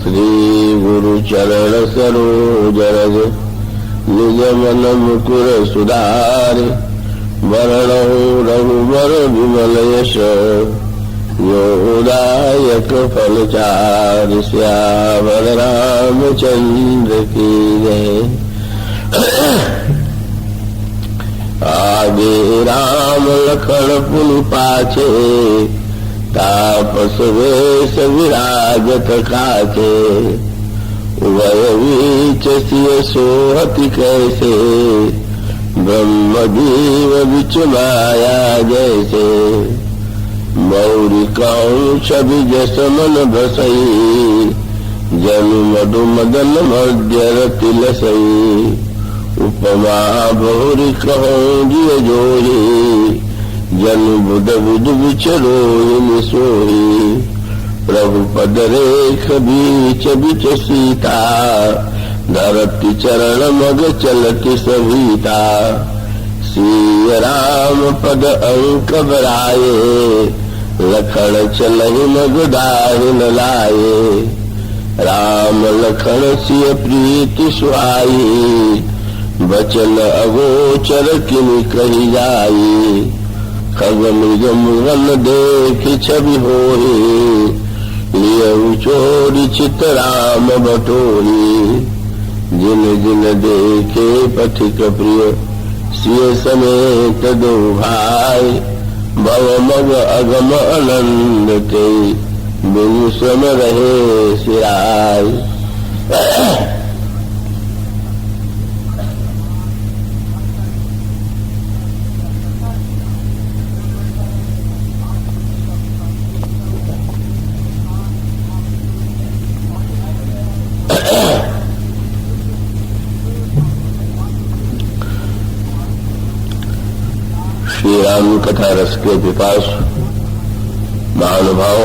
श्री गुरु चरण सरोज रज निज मन मुकुर सुधारि वरणहु रघुबर विमल यश योदायक फलचारि श्यामल रामचंद्र की जय। आगे राम लखन पुनि पाछे तापस वेश विराजत काछे उभय बीच सिय सोहति कैसे ब्रह्म जीव बिच माया जैसे मौरी कंस बिजस मन भसई जनु मधु मदन मध्य रति लसई उपमा बहुरी कहूँ जिय जोरी जनु बुध बुध विचरोहि सोही प्रभु पद रेख बीच बिच सीता धरती चरण मग चलती सभीता श्री राम पद अंक बराये लखन चलहि मग दाहिन लाये राम लखन सिय प्रीति सुहाई बचन अगोचर किनि कही जाई खग मृग मुगन देख छवि होई लियउ चोरी चित राम बटोरी जिन जिन देखे पथिक प्रिय सिय समेत दो भाई भव मग अगम आनंद के बिनु सम रहे सिराय। श्री राम कथा रस के पिपास महानुभाव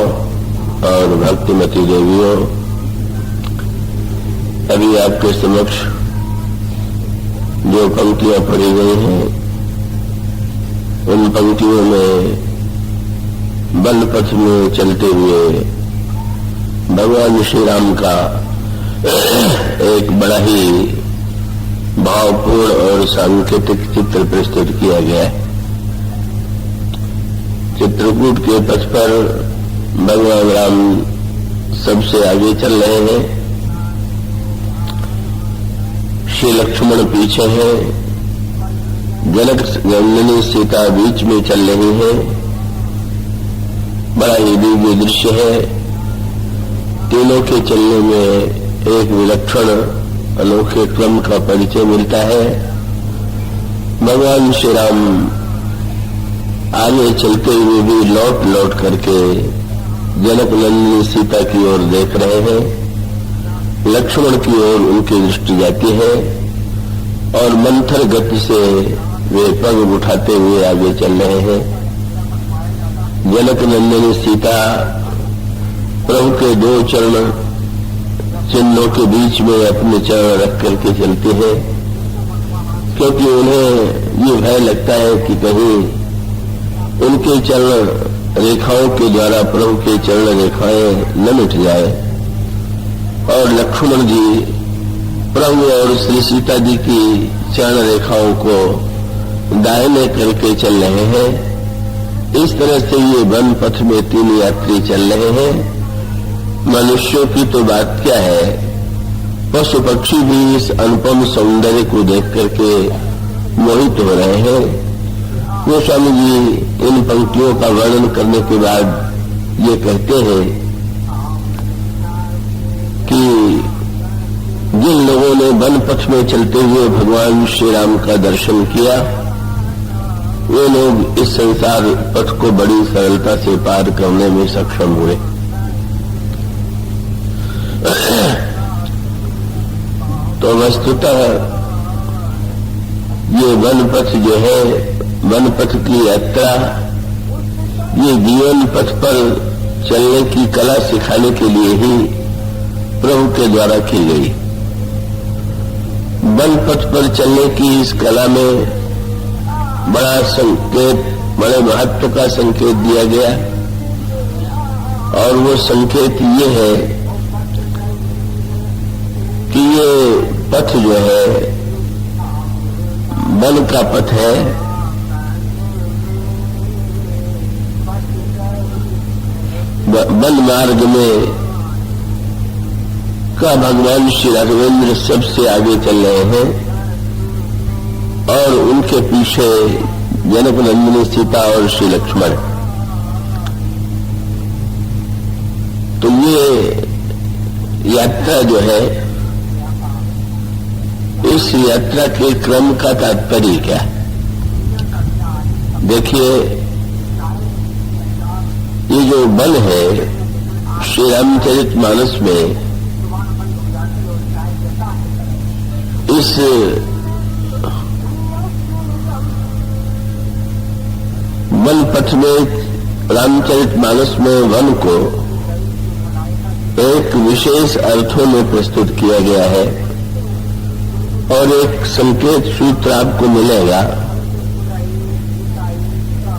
और भक्तिमती देवियों, अभी आपके समक्ष जो पंक्तियां पढ़ी गई हैं उन पंक्तियों में बल पथ में चलते हुए भगवान श्री राम का एक बड़ा ही भावपूर्ण और सांकेतिक चित्र प्रस्तुत किया गया है। चित्रकूट के पथ पर भगवान राम सबसे आगे चल रहे हैं, श्री लक्ष्मण पीछे हैं, जनक नंदिनी सीता बीच में चल रही है। बड़ा ही दिव्य दृश्य है। तीनों के चलने में एक विलक्षण अनोखे क्रम का परिचय मिलता है। भगवान श्री राम आगे चलते हुए भी लौट लौट करके जनक नंदिनी सीता की ओर देख रहे हैं। लक्ष्मण की ओर उनकी दृष्टि जाती है और मंथर गति से वे पग उठाते हुए आगे चल रहे हैं। जनक नंदिनी सीता प्रभु के दो चरण चिन्हों के बीच में अपने चरण रख करके चलते हैं, क्योंकि उन्हें ये भय लगता है कि कहीं उनके चरण रेखाओं के द्वारा प्रभु के चरण रेखाएं न मिट जाए। और लक्ष्मण जी प्रभु और श्री सीता जी की चरण रेखाओं को दाहिने करके चल रहे हैं। इस तरह से ये वन पथ में तीन यात्री चल रहे हैं। मनुष्यों की तो बात क्या है, पशु पक्षी भी इस अनुपम सौंदर्य को देख करके मोहित हो रहे हैं। गोस्वामी जी इन पंक्तियों का वर्णन करने के बाद ये कहते हैं कि जिन लोगों ने वन पथ में चलते हुए भगवान श्री राम का दर्शन किया, वे लोग इस संसार पथ को बड़ी सरलता से पार करने में सक्षम हुए। तो वस्तुतः ये वन पथ जो है, वन पथ की यात्रा, ये जीवन पथ पर चलने की कला सिखाने के लिए ही प्रभु के द्वारा की गई। वन पथ पर चलने की इस कला में बड़ा संकेत, बड़े महत्व का संकेत दिया गया। और वो संकेत ये है पथ जो है वन का पथ है। वन मार्ग में का भगवान श्री राघवेंद्र सबसे आगे चल रहे हैं और उनके पीछे जनक नंदिनी सीता और श्री लक्ष्मण। तो ये यात्रा जो है, इस यात्रा के क्रम का तात्पर्य क्या? देखिए, ये जो वन है श्री रामचरितमानस में, इस वन पथ में रामचरितमानस में वन को एक विशेष अर्थों में प्रस्तुत किया गया है और एक संकेत सूत्र आपको मिलेगा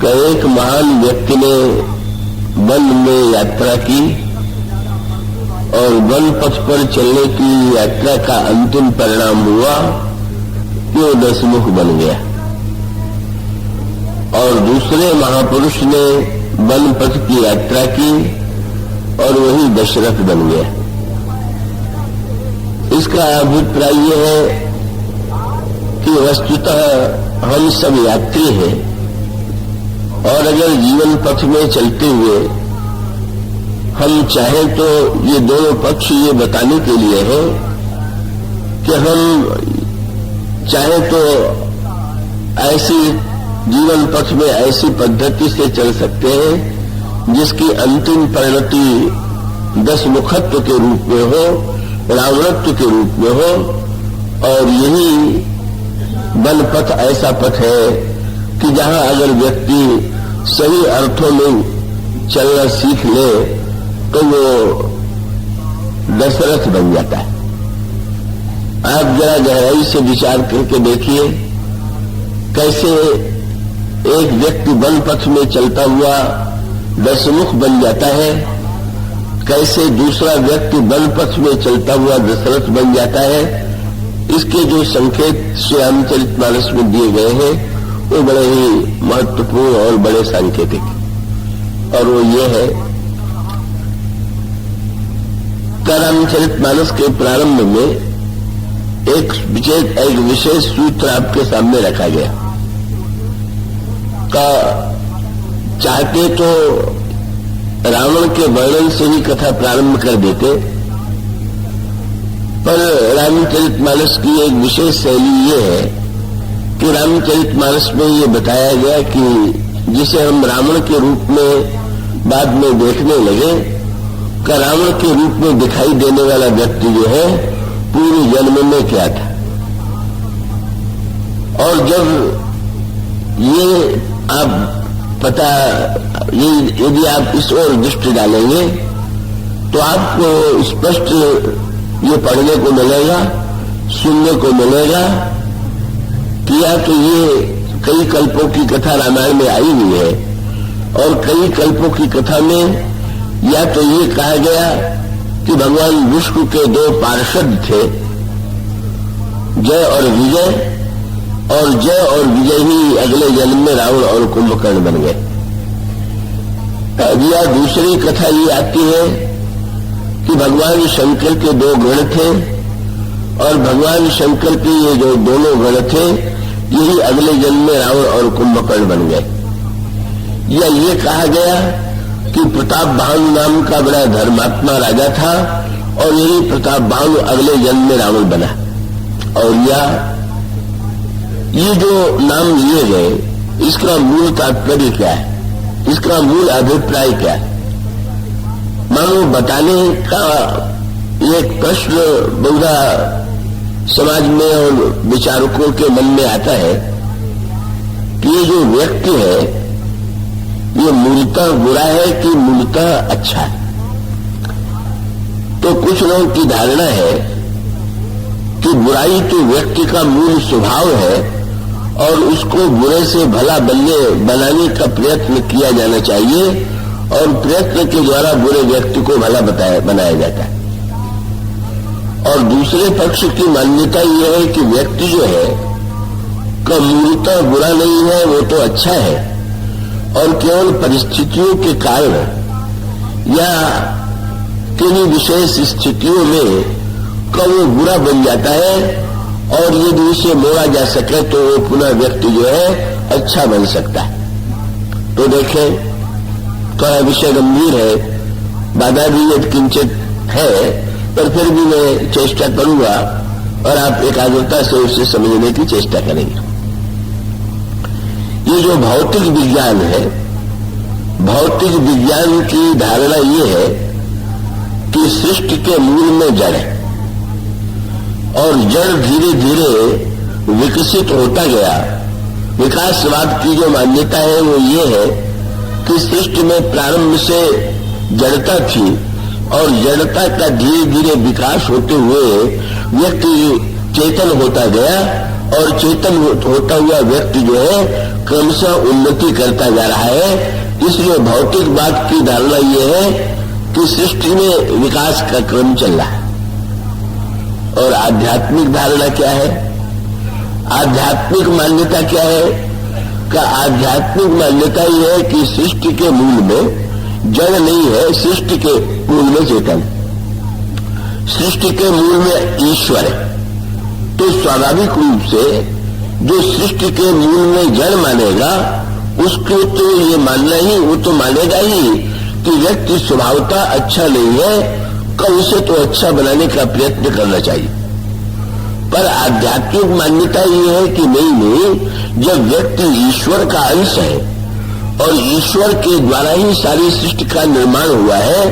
कि एक महान व्यक्ति ने वन में यात्रा की और वन पथ पर चलने की यात्रा का अंतिम परिणाम हुआ कि वो दशमुख बन गया, और दूसरे महापुरुष ने वन पथ की यात्रा की और वही दशरथ बन गया। इसका अभिप्राय यह है कि वस्तुतः हम सब यात्री हैं और अगर जीवन पथ में चलते हुए हम चाहें तो ये दोनों पक्ष ये बताने के लिए है कि हम चाहें तो ऐसी जीवन पथ में ऐसी पद्धति से चल सकते हैं जिसकी अंतिम परिणति दशमुखत्व के रूप में हो, रावणत्व के रूप में हो, और यही वन पथ ऐसा पथ है कि जहां अगर व्यक्ति सही अर्थों में चलना सीख ले तो वो दशरथ बन जाता है। आप जरा गहराई से विचार करके देखिए कैसे एक व्यक्ति वन पथ में चलता हुआ दशमुख बन जाता है, कैसे दूसरा व्यक्ति वन पथ में चलता हुआ दशरथ बन जाता है। इसके जो संकेत श्री रामचरितमानस में दिए गए हैं वो बड़े ही महत्वपूर्ण और बड़े सांकेतिक, और वो ये है कि रामचरितमानस के प्रारंभ में एक विशेष सूत्र आपके सामने रखा गया का चाहते तो रावण के वर्णन से ही कथा प्रारंभ कर देते, पर रामचरितमानस की एक विशेष शैली ये है कि रामचरितमानस में ये बताया गया कि जिसे हम रावण के रूप में बाद में देखने लगे, का रावण के रूप में दिखाई देने वाला व्यक्ति जो है पूर्व जन्म में क्या था। और जब ये आप पता, ये यदि आप इस ओर दृष्टि डालेंगे तो आपको स्पष्ट ये पढ़ने को मिलेगा, सुनने को मिलेगा कि या तो ये कई कल्पों की कथा रामायण में आई हुई है और कई कल्पों की कथा में या तो ये कहा गया कि भगवान विष्णु के दो पार्षद थे, जय और विजय, और जय और विजय ही अगले जन्म में रावण और कुंभकर्ण बन गए। या दूसरी कथा ये आती है कि भगवान शंकर के दो गण थे और भगवान शंकर के ये जो दोनों गण थे यही अगले जन्म में रावण और कुंभकर्ण बन गए। या ये कहा गया कि प्रताप भानु नाम का बड़ा धर्मात्मा राजा था और यही प्रताप भानु अगले जन्म में रावण बना। और या ये जो नाम लिए गए इसका मूल तात्पर्य क्या है, इसका मूल अभिप्राय क्या है? मानो बताने का एक प्रश्न बहुधा समाज में और विचारकों के मन में आता है कि ये जो व्यक्ति है ये मूलतः बुरा है कि मूलतः अच्छा है। तो कुछ लोगों की धारणा है कि बुराई तो व्यक्ति का मूल स्वभाव है और उसको बुरे से भला बनाने का प्रयत्न किया जाना चाहिए और प्रयत्न के द्वारा बुरे व्यक्ति को भला बनाया जाता है। और दूसरे पक्ष की मान्यता यह है कि व्यक्ति जो है का मूलतः बुरा नहीं है, वो तो अच्छा है, और केवल परिस्थितियों के कारण या किन्हीं विशेष स्थितियों में कब वो बुरा बन जाता है, और यदि उसे मोड़ा जा सके तो वो पुनः व्यक्ति जो है अच्छा बन सकता है। तो देखें, थोड़ा विषय गंभीर है, बाधा भी यत्किंचित है, पर फिर भी मैं चेष्टा करूंगा और आप एकाग्रता से उसे समझने की चेष्टा करेंगे। ये जो भौतिक विज्ञान है, भौतिक विज्ञान की धारणा ये है कि सृष्टि के मूल में जड़ है, और जड़ धीरे धीरे विकसित होता गया। विकासवाद की जो मान्यता है वो ये है कि सृष्टि में प्रारंभ से जड़ता थी, और जड़ता का धीरे धीरे विकास होते हुए व्यक्ति चेतन होता गया, और चेतन होता हुआ व्यक्ति जो है क्रमशः उन्नति करता जा रहा है। इसलिए भौतिकवाद की धारणा यह है कि सृष्टि में विकास का क्रम चल रहा है। और आध्यात्मिक धारणा क्या है, आध्यात्मिक मान्यता क्या है? का आध्यात्मिक मान्यता यह है कि सृष्टि के मूल में जड़ नहीं है, सृष्टि के मूल में चेतन, सृष्टि के मूल में ईश्वर है। तो स्वाभाविक रूप से जो सृष्टि के मूल में जड़ मानेगा, उसको तो ये मानना ही, वो तो मानेगा ही कि व्यक्ति स्वभावतः अच्छा नहीं है, का उसे तो अच्छा बनाने का प्रयत्न करना चाहिए। पर आध्यात्मिक मान्यता ये है कि नहीं, जब व्यक्ति ईश्वर का अंश है और ईश्वर के द्वारा ही सारी सृष्टि का निर्माण हुआ है,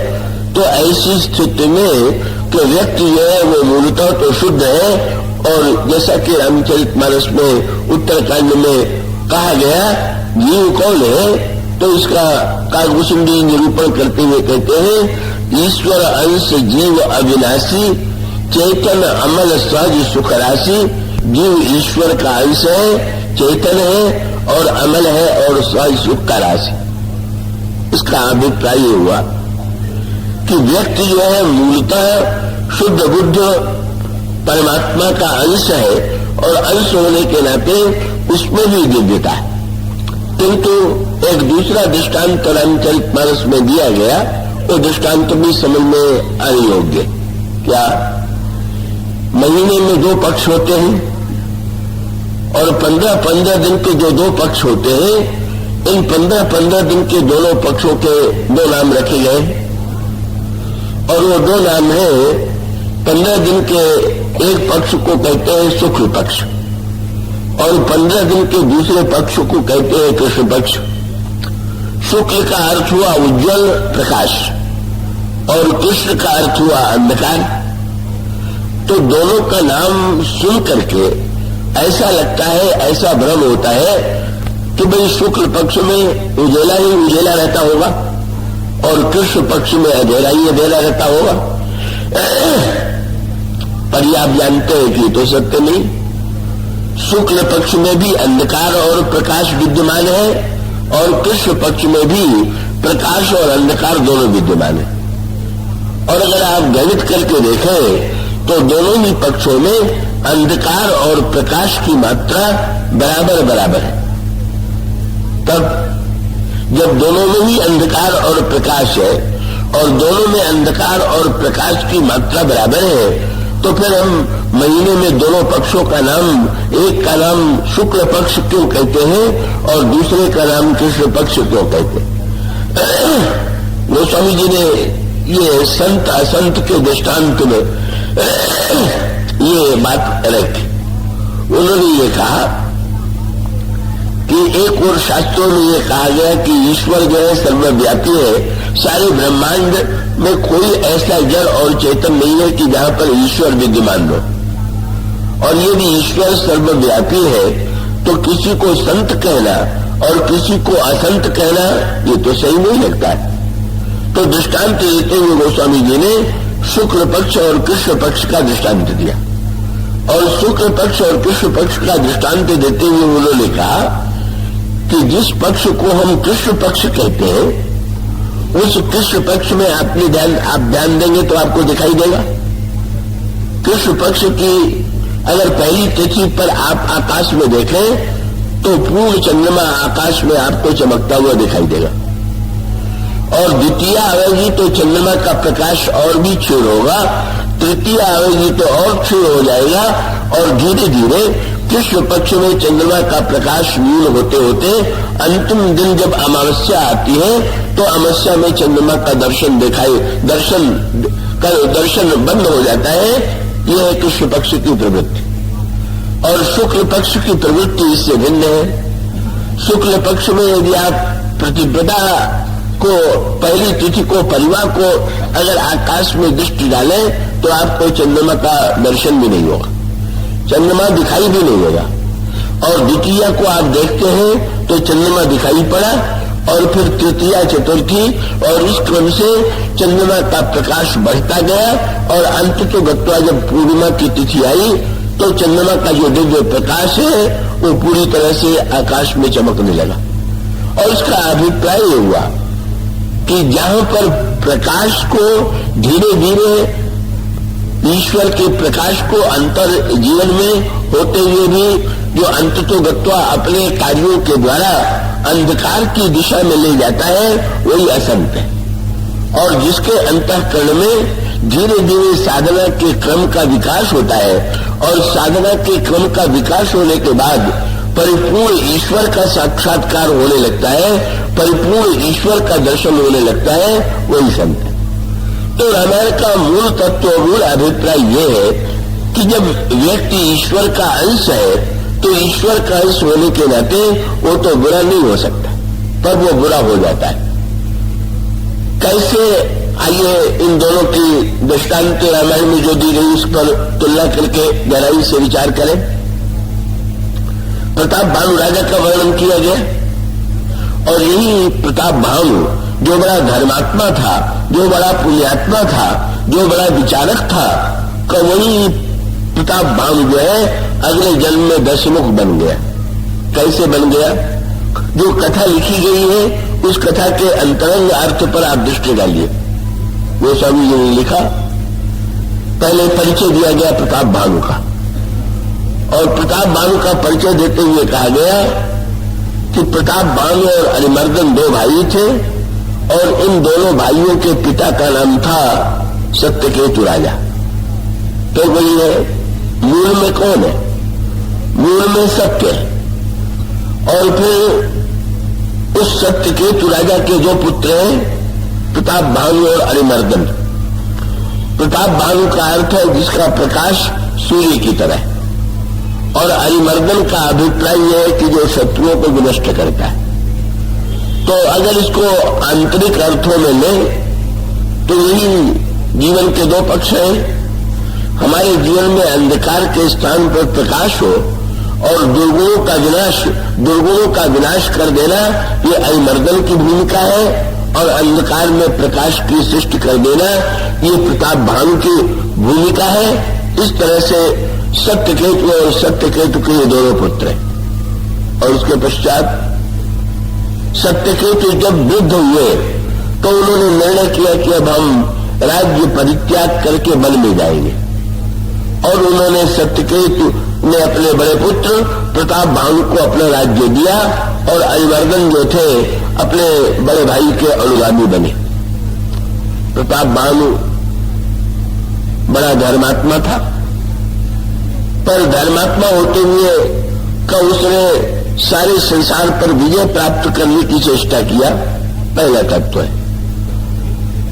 तो ऐसी स्थिति में कि व्यक्ति जो है वो मूलतः तो शुद्ध है। और जैसा कि रामचरितमानस में उत्तरकांड में कहा गया, जीव कौन है, तो इसका काकभूषुंडी निरूपण करते हुए कहते हैं, ईश्वर अंश जीव अविनाशी, चेतन अमल सहज सुख राशि। जीव ईश्वर का अंश है, चेतन है और अमल है और सहज सुख का राशि। इसका अभिप्राय ये हुआ कि व्यक्ति जो है मूलतः शुद्ध बुद्ध परमात्मा का अंश है, और अंश होने के नाते उसमें भी दिव्यता है। किंतु एक दूसरा दृष्टांत रामचरितमानस में दिया गया, वो दृष्टांत भी समझ में आने योग्य। क्या महीने में 2 पक्ष होते हैं, और 15-15 दिन के जो 2 पक्ष होते हैं, इन 15-15 दिन के दोनों पक्षों के 2 नाम रखे गए, और वो 2 नाम है, 15 दिन के एक पक्ष को कहते हैं शुक्ल पक्ष, और 15 दिन के दूसरे पक्ष को कहते हैं कृष्ण पक्ष। शुक्ल का अर्थ हुआ उज्जवल प्रकाश, और कृष्ण का अर्थ हुआ अंधकार। तो दोनों का नाम सुन करके ऐसा लगता है, ऐसा भ्रम होता है कि भाई शुक्ल पक्ष में उजेला ही उजेला रहता होगा, और कृष्ण पक्ष में अंधेरा ही अंधेरा रहता होगा। पर आप जानते हैं कि तो सत्य नहीं। शुक्ल पक्ष में भी अंधकार और प्रकाश विद्यमान है, और कृष्ण पक्ष में भी प्रकाश और अंधकार दोनों विद्यमान है। और अगर आप गणित करके देखें तो दोनों ही पक्षों में अंधकार और प्रकाश की मात्रा बराबर बराबर है। तब जब दोनों में ही अंधकार और प्रकाश है, और दोनों में अंधकार और प्रकाश की मात्रा बराबर है, तो फिर हम महीने में दोनों पक्षों का नाम, एक का नाम शुक्ल पक्ष क्यों कहते हैं और दूसरे का नाम कृष्ण पक्ष क्यों कहते हैं? गोस्वामी जी ने ये संत असंत के दृष्टांत में ये बात रखी। उन्होंने ये कहा कि एक और शास्त्रों में ये कहा गया कि ईश्वर जो है सर्वव्यापी है, सारे ब्रह्मांड में कोई ऐसा जड़ और चेतन नहीं है कि जहां पर ईश्वर विद्यमान हो। और यदि ईश्वर सर्वव्यापी है तो किसी को संत कहना और किसी को असंत कहना ये तो सही नहीं लगता है। तो दृष्टांत देते हुए गोस्वामी जी ने शुक्ल पक्ष और कृष्ण पक्ष का दृष्टांत दिया, और शुक्ल पक्ष और कृष्ण पक्ष का दृष्टांत देते हुए उन्होंने कहा कि जिस पक्ष को हम कृष्ण पक्ष कहते हैं, उस कृष्ण पक्ष में आप ध्यान देंगे तो आपको दिखाई देगा कृष्ण पक्ष की अगर पहली तिथि पर आप आकाश में देखें तो पूर्ण चंद्रमा आकाश में आपको चमकता हुआ दिखाई देगा, और द्वितीय आवेगी तो चंद्रमा का प्रकाश और भी क्षीण होगा, तृतीय आवेगी तो और क्षीण हो जाएगा, और धीरे धीरे कृष्ण पक्ष में चंद्रमा का प्रकाश न्यून होते होते अंतिम दिन जब अमावस्या आती है तो अमावस्या में चंद्रमा का दर्शन बंद हो जाता है। यह है कृष्ण पक्ष की प्रवृत्ति। और शुक्ल पक्ष की प्रवृत्ति इससे भिन्न है। शुक्ल पक्ष में यदि आप प्रतिपदा को, पहली तिथि को, परिवार को अगर आकाश में दृष्टि डालें तो आपको चंद्रमा का दर्शन भी नहीं होगा, चंद्रमा दिखाई भी नहीं होगा। और द्वितीया को आप देखते हैं तो चंद्रमा दिखाई पड़ा, और फिर तृतीया, चतुर्थी, और इस क्रम से चंद्रमा का प्रकाश बढ़ता गया, और अंत तो गत्वा जब पूर्णिमा की तिथि आई तो चंद्रमा का जो दिव्य प्रकाश है वो पूरी तरह से आकाश में चमकने लगा। और इसका अभिप्राय ये हुआ कि जहां पर प्रकाश को धीरे धीरे ईश्वर के प्रकाश को अंतर जीवन में होते हुए भी जो अंत तो गत्वा अपने कार्यों के द्वारा अंधकार की दिशा में ले जाता है वही असंत है। और जिसके अंतःकरण में धीरे धीरे साधना के क्रम का विकास होता है, और साधना के क्रम का विकास होने के बाद परिपूर्ण ईश्वर का साक्षात्कार होने लगता है, परिपूर्ण ईश्वर का दर्शन होने लगता है, वही संत है। तो रामायण का मूल तत्व, मूल अभिप्राय यह है कि जब व्यक्ति ईश्वर का अंश है तो ईश्वर का अंश होने के नाते वो तो बुरा नहीं हो सकता, पर वो बुरा हो जाता है। कैसे, आइए इन दोनों की दृष्टांत रामायण में जो दी गई उस पर तुलना करके गहराई से विचार करें। प्रताप भानु राजा का वर्णन किया गया, और यही प्रताप भानु जो बड़ा धर्मात्मा था, जो बड़ा पुण्यात्मा था, जो बड़ा विचारक था, का वही प्रताप भानु जो है अगले जन्म में दशमुख बन गया। कैसे बन गया? जो कथा लिखी गई है उस कथा के अंतरंग अर्थ पर आप दृष्टि डालिए। वो स्वामी जी ने लिखा, पहले परिचय दिया गया प्रताप भानु का, और प्रताप भानु का परिचय देते हुए कहा गया कि प्रताप भानु और अरिमर्दन दो भाई थे, और इन दोनों भाइयों के पिता का नाम था सत्यकेतु राजा। तो वही है, मूल में कौन है? मूल में सत्य है। और फिर उस सत्यकेतु राजा के जो पुत्र हैं प्रताप भानु और अरिमर्दन। प्रताप भानु का अर्थ है जिसका प्रकाश सूर्य की तरह है, और अरिमर्दन का अभिप्राय यह है कि जो शत्रुओं को विनष्ट करता है। तो अगर इसको आंतरिक अर्थों में लें तो यही जीवन के दो पक्ष हैं। हमारे जीवन में अंधकार के स्थान पर प्रकाश हो, और दुर्गुणों का विनाश कर देना ये अरिमर्दन की भूमिका है, और अंधकार में प्रकाश की सृष्टि कर देना ये प्रताप भानु की भूमिका है। इस तरह से सत्यकेतु और सत्यकेतु के ये दोनों पुत्र हैं। और उसके पश्चात सत्यकेतु जब वृद्ध हुए तो उन्होंने निर्णय किया कि अब हम राज्य परित्याग करके वन में जाएंगे, और उन्होंने सत्यकेतु ने अपने बड़े पुत्र प्रताप भानु को अपना राज्य दिया, और अरिमर्दन जो थे अपने बड़े भाई के अनुगामी बने। प्रताप भानु बड़ा धर्मात्मा था, पर धर्मात्मा होते हुए का उसने सारे संसार पर विजय प्राप्त करने की चेष्टा किया, पहला तत्व है।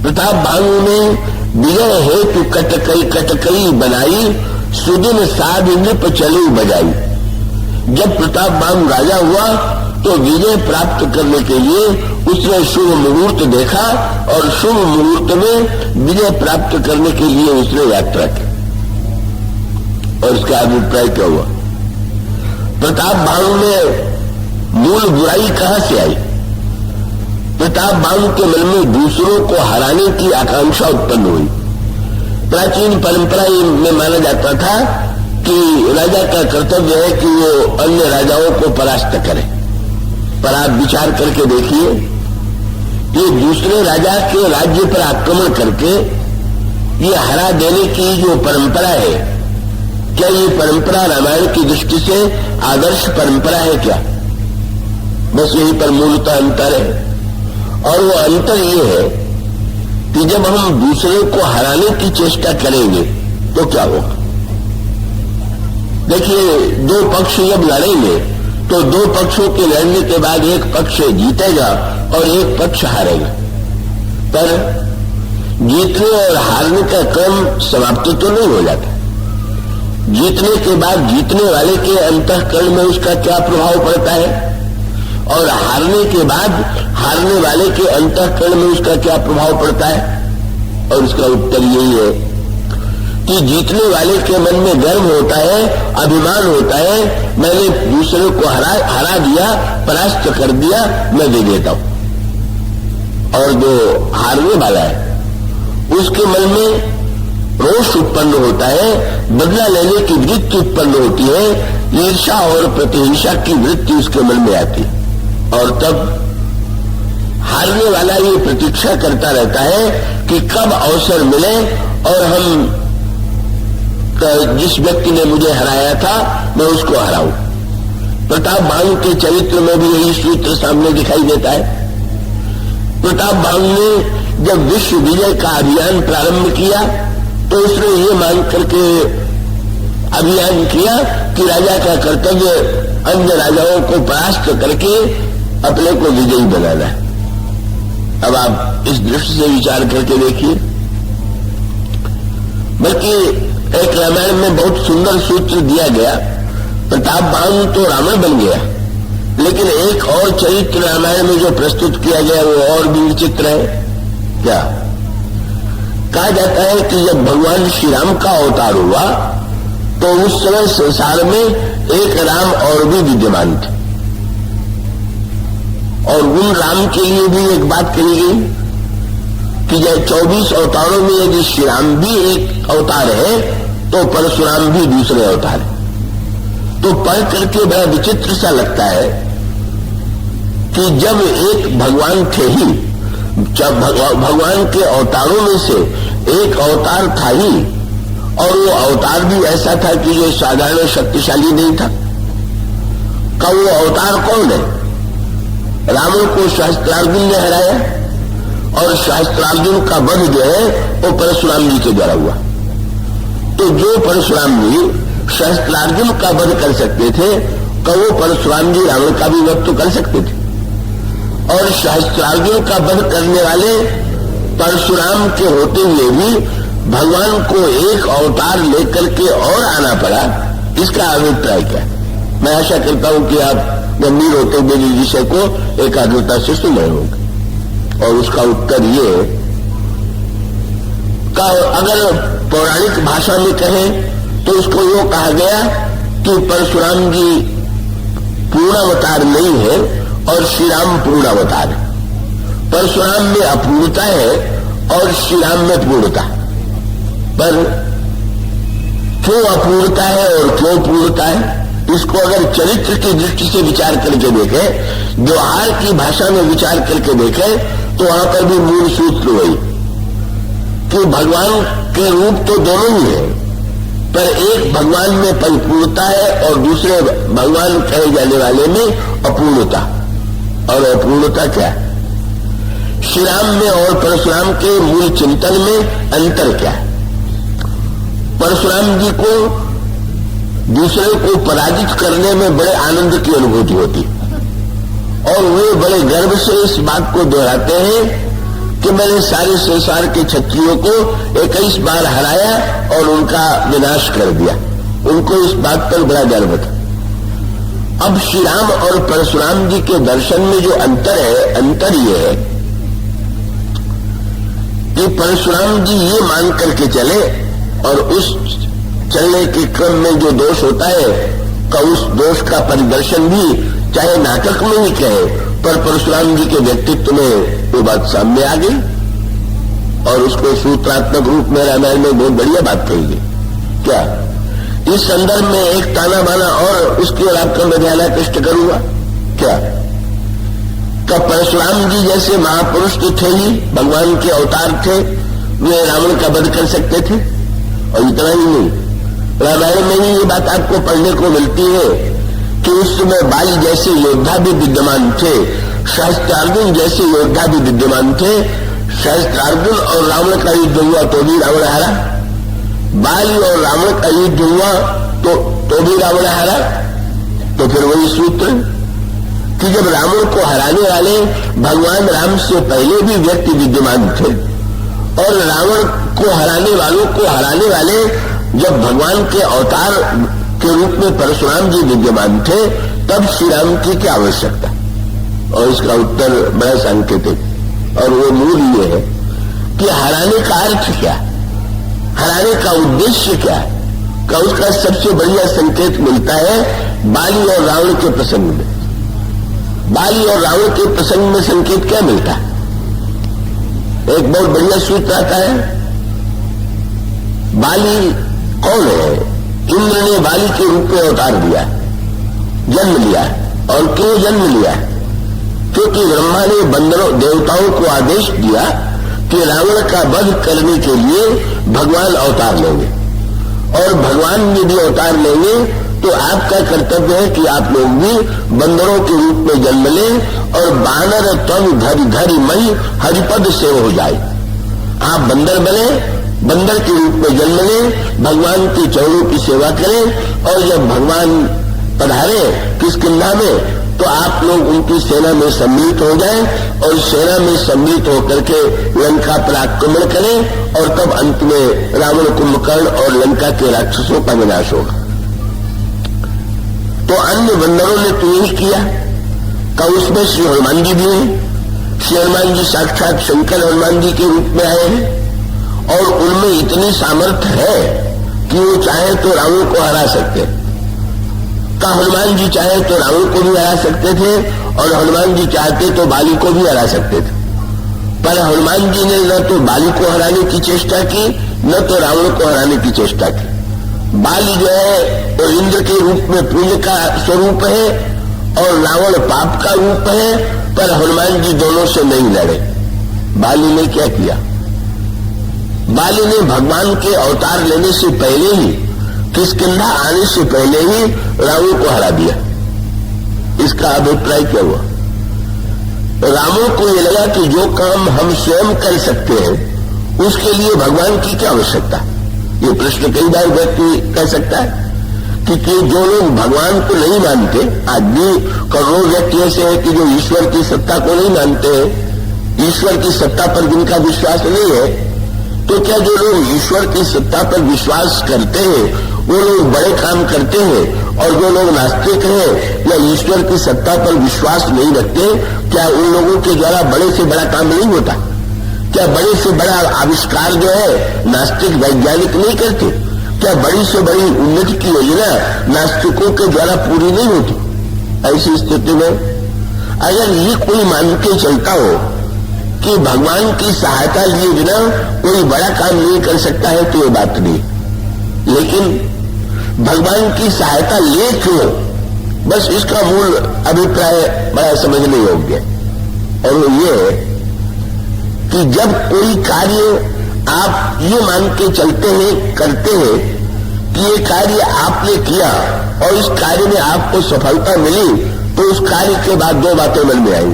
प्रताप भानु ने विजय हेतु कटकई बनाई, सुदिन साध नृप चली बजाई। जब प्रताप भानु राजा हुआ तो विजय प्राप्त करने के लिए उसने शुभ मुहूर्त देखा, और शुभ मुहूर्त में विजय प्राप्त करने के लिए उसने यात्रा की। और इसका अभिप्राय क्या हुआ? प्रताप भानु में मूल बुराई कहां से आई? प्रताप भानु के मन में दूसरों को हराने की आकांक्षा उत्पन्न हुई। प्राचीन परंपरा में माना जाता था कि राजा का कर्तव्य है कि वो अन्य राजाओं को परास्त करे, पर आप विचार करके देखिए, ये दूसरे राजा के राज्य पर आक्रमण करके ये हरा देने की जो परंपरा है, क्या ये परंपरा रामायण की दृष्टि से आदर्श परंपरा है क्या? बस यही पर मूलतः अंतर है। और वो अंतर ये है कि जब हम दूसरे को हराने की चेष्टा करेंगे तो क्या होगा? देखिए, दो पक्ष जब लड़ेंगे तो दो पक्षों के लड़ने के बाद एक पक्ष जीतेगा और एक पक्ष हारेगा। पर जीतने और हारने का क्रम समाप्त तो नहीं हो जाता। जीतने के बाद जीतने वाले के अंतःकरण में उसका क्या प्रभाव पड़ता है और हारने के बाद हारने वाले के अंतःकरण में उसका क्या प्रभाव पड़ता है? और उसका उत्तर यही है कि जीतने वाले के मन में गर्व होता है, अभिमान होता है, मैंने दूसरे को हरा दिया, परास्त कर दिया, मैं दे देता हूं। और जो हारने वाला है उसके मन में रोष उत्पन्न होता है, बदला लेने की वृत्ति उत्पन्न होती है, ईर्ष्या और प्रतिहिंसा की वृत्ति उसके मन में आती है। और तब हारने वाला ये प्रतीक्षा करता रहता है कि कब अवसर मिले और हम जिस व्यक्ति ने मुझे हराया था मैं उसको हराऊं। प्रताप बांग के चरित्र में भी यही सूत्र सामने दिखाई देता है। प्रताप बांग ने जब विश्व विजय का अभियान प्रारंभ किया तो उसने ये मान करके अभियान किया कि राजा का कर्तव्य अन्य राजाओं को परास्त करके अपने को विजयी बनाना है। अब आप इस दृष्टि से विचार करके देखिए। बल्कि एक रामायण में बहुत सुंदर सूत्र दिया गया, प्रताप बांग तो रावण बन गया, लेकिन एक और चरित्र रामायण में जो प्रस्तुत किया गया वो और भी विचित्र है। क्या कहा जाता है कि जब भगवान श्री राम का अवतार हुआ तो उस समय संसार में एक राम और भी विद्यमान थे और उन राम के लिए भी एक बात कही गई कि जब 24 अवतारों में यदि श्री राम भी एक अवतार है तो परशुराम भी दूसरे अवतार है। तो पढ़ करके बड़ा विचित्र सा लगता है कि जब एक भगवान थे ही, जब भगवान के अवतारों में से एक अवतार था ही और वो अवतार भी ऐसा था कि जो साधारण शक्तिशाली नहीं था। का वो अवतार कौन है? रावण को सहस्त्रार्जुन ने हराया और सहस्त्रार्जुन का वध जो है वो परशुराम जी के द्वारा हुआ। तो जो परशुराम जी सहस्त्रार्जुन का वध कर सकते थे तो वो परशुराम जी रावण का भी वध तो कर सकते थे। और सहस्त्रार्जुन का वध करने वाले परशुराम के होते हुए भी भगवान को एक अवतार लेकर के और आना पड़ा, इसका अभिप्राय क्या? मैं आशा करता हूं कि आप गंभीर होते हुए इस विषय को एकाग्रता से सुन रहे होंगे। और उसका उत्तर ये का अगर पौराणिक भाषा में कहें तो उसको यो कहा गया कि परशुराम जी पूर्णावतार नहीं है और श्री राम पूर्णावतार है। परशुराम में अपूर्णता है और श्री राम में पूर्णता। पर क्यों अपूर्णता है और क्यों पूर्णता है, इसको अगर चरित्र की दृष्टि से विचार करके देखें, व्यवहार की भाषा में विचार करके देखें तो वहां पर भी मूल सूत्र वही कि भगवान के रूप तो दोनों ही है, पर एक भगवान में परिपूर्णता है और दूसरे भगवान कहे जाने वाले में अपूर्णता। और अपूर्णता क्या है? श्री राम में और परशुराम के मूल चिंतन में अंतर क्या है? परशुराम जी को दूसरे को पराजित करने में बड़े आनंद की अनुभूति होती और वे बड़े गर्व से इस बात को दोहराते हैं कि मैंने सारे संसार के क्षत्रियों को 21 बार हराया और उनका विनाश कर दिया। उनको इस बात पर बड़ा गर्व था। अब श्री राम और परशुराम जी के दर्शन में जो अंतर है, अंतर ये है कि परशुराम जी ये मान करके चले और उस चलने के क्रम में जो दोष होता है का उस दोष का परिदर्शन भी चाहे नाटक में ही कहे, पर परशुराम जी के व्यक्तित्व में वो बात सामने आ गई और उसको सूत्रात्मक रूप में रामायण में बहुत बढ़िया बात कही गई। क्या इस संदर्भ में एक ताना बाना और उसकी ओर आपका मैं ध्यान आकृष्ट करूंगा। क्या परशुराम जी जैसे महापुरुष तो थे ही, भगवान के अवतार थे, वे रावण का वध कर सकते थे। और इतना ही नहीं, रामायण में ही ये बात आपको पढ़ने को मिलती है कि उस समय बाली जैसे योद्धा भी विद्यमान थे, सहस्त्रार्जुन जैसे योद्धा भी विद्यमान थे। सहस्त्रार्जुन और रावण का युद्ध हुआ तो भी रावण हारा, बाली और रावण का युद्ध हुआ तो भी रावण हारा। तो फिर वही सूत्र कि जब रावण को हराने वाले भगवान राम से पहले भी व्यक्ति विद्यमान थे और रावण को हराने वालों को हराने वाले जब भगवान के अवतार के रूप में परशुराम जी विद्यमान थे, तब श्री राम की क्या आवश्यकता। और इसका उत्तर बड़ा सांकेतिक और वो मूल ये है कि हराने का अर्थ क्या, हराने का उद्देश्य क्या है, का उसका सबसे बढ़िया संकेत मिलता है बाली और रावण के प्रसंग में। बाली और रावण के प्रसंग में संकेत क्या मिलता है? एक बहुत बढ़िया सूत्र आता है। बाली कौन है? इंद्र ने बाली के रूप में अवतार दिया, जन्म लिया। और क्यों जन्म लिया? क्योंकि ब्रह्मा ने बंदरों देवताओं को आदेश दिया कि रावण का वध करने के लिए भगवान अवतार लेंगे, और भगवान यदि अवतार लेंगे तो आपका कर्तव्य है कि आप लोग भी बंदरों के रूप में जन्म लें और बानर तन धरि धरि मई हरिपद से हो जाए। आप बंदर बने, बंदर के रूप में जन्म लें, भगवान के चरणों की सेवा करें, और जब भगवान पधारे किष्किंधा में तो आप लोग उनकी सेना में सम्मिलित हो जाएं और सेना में सम्मिलित होकर के लंका पर आक्रमण करें, और तब अंत में रावण, कुंभकर्ण और लंका के राक्षसों का विनाश होगा। तो अन्य बंदरों ने तो यही किया। का उसमें श्री हनुमान जी भी हैं। श्री हनुमान जी साक्षात शंकर हनुमान जी के रूप में आए हैं और उनमें इतनी सामर्थ्य है कि वो चाहे तो रावण को हरा सकते। का हनुमान जी चाहे तो रावण को भी हरा सकते थे और हनुमान जी चाहते तो बाली को भी हरा सकते थे, पर हनुमान जी ने न तो बाली को हराने की चेष्टा की, न तो रावण को हराने की चेष्टा की। बाली जो है तो इंद्र के रूप में पुण्य का स्वरूप है और रावण पाप का रूप है, पर हनुमान जी दोनों से नहीं लड़े। बाली ने क्या किया? बाली ने भगवान के अवतार लेने से पहले ही, किष्किंधा आने से पहले ही रावण को हरा दिया। इसका अभिप्राय क्या हुआ? रावण को यह लगा कि जो काम हम स्वयं कर सकते हैं उसके लिए भगवान की क्या आवश्यकता। ये प्रश्न कई बार व्यक्ति कह सकता है कि जो लोग भगवान को नहीं मानते, आज भी करोड़ों व्यक्ति ऐसे हैं कि जो ईश्वर की सत्ता को नहीं मानते हैं, ईश्वर की सत्ता पर जिनका विश्वास नहीं है, तो क्या जो लोग ईश्वर की सत्ता पर विश्वास करते हैं वो लोग बड़े काम करते हैं, और जो लोग नास्तिक हैं या ईश्वर की सत्ता पर विश्वास नहीं रखते, क्या उन लोगों के द्वारा बड़े से बड़ा काम नहीं होता? क्या बड़े से बड़ा आविष्कार जो है नास्तिक वैज्ञानिक नहीं करते? क्या बड़ी से बड़ी उन्नति की योजना नास्तिकों के द्वारा पूरी नहीं होती? ऐसी स्थिति में अगर ये कोई मान के चलता हो कि भगवान की सहायता लिए बिना कोई बड़ा काम नहीं कर सकता है तो ये बात नहीं। लेकिन भगवान की सहायता ले क्यों, बस इसका मूल अभिप्राय बड़ा समझने योग्य है। और वो ये है कि जब कोई कार्य आप ये मान के चलते हैं, करते हैं कि ये कार्य आपने किया और इस कार्य में आपको सफलता मिली, तो उस कार्य के बाद दो बातें मन में आई।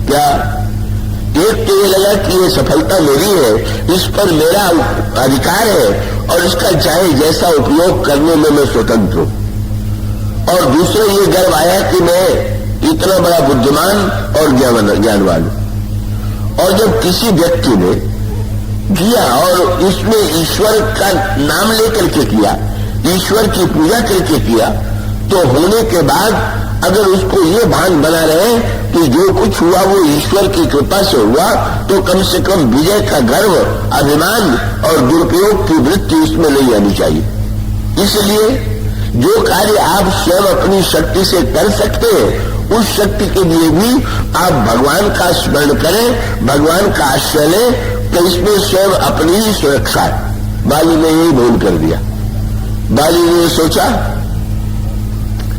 क्या? एक तो ये लगा कि ये सफलता मेरी है, इस पर मेरा अधिकार है और इसका चाहे जैसा उपयोग करने में मैं स्वतंत्र हूं। और दूसरा ये गर्व आया कि मैं इतना बड़ा बुद्धिमान और ज्ञानवान हूं। और जब किसी व्यक्ति ने किया और इसमें ईश्वर का नाम लेकर के किया, ईश्वर की पूजा करके किया, तो होने के बाद अगर उसको ये भान बना रहे कि जो कुछ हुआ वो ईश्वर की कृपा से हुआ, तो कम से कम विजय का गर्व, अभिमान और दुरुपयोग की वृत्ति उसमें नहीं आनी चाहिए। इसलिए जो कार्य आप स्वयं अपनी शक्ति से कर सकते हैं, उस शक्ति के लिए भी आप भगवान का स्मरण करें, भगवान का आश्रय लें, तो इसमें स्वयं अपनी ही सुरक्षा है। बाली ने यही भूल कर दिया। बाली ने सोचा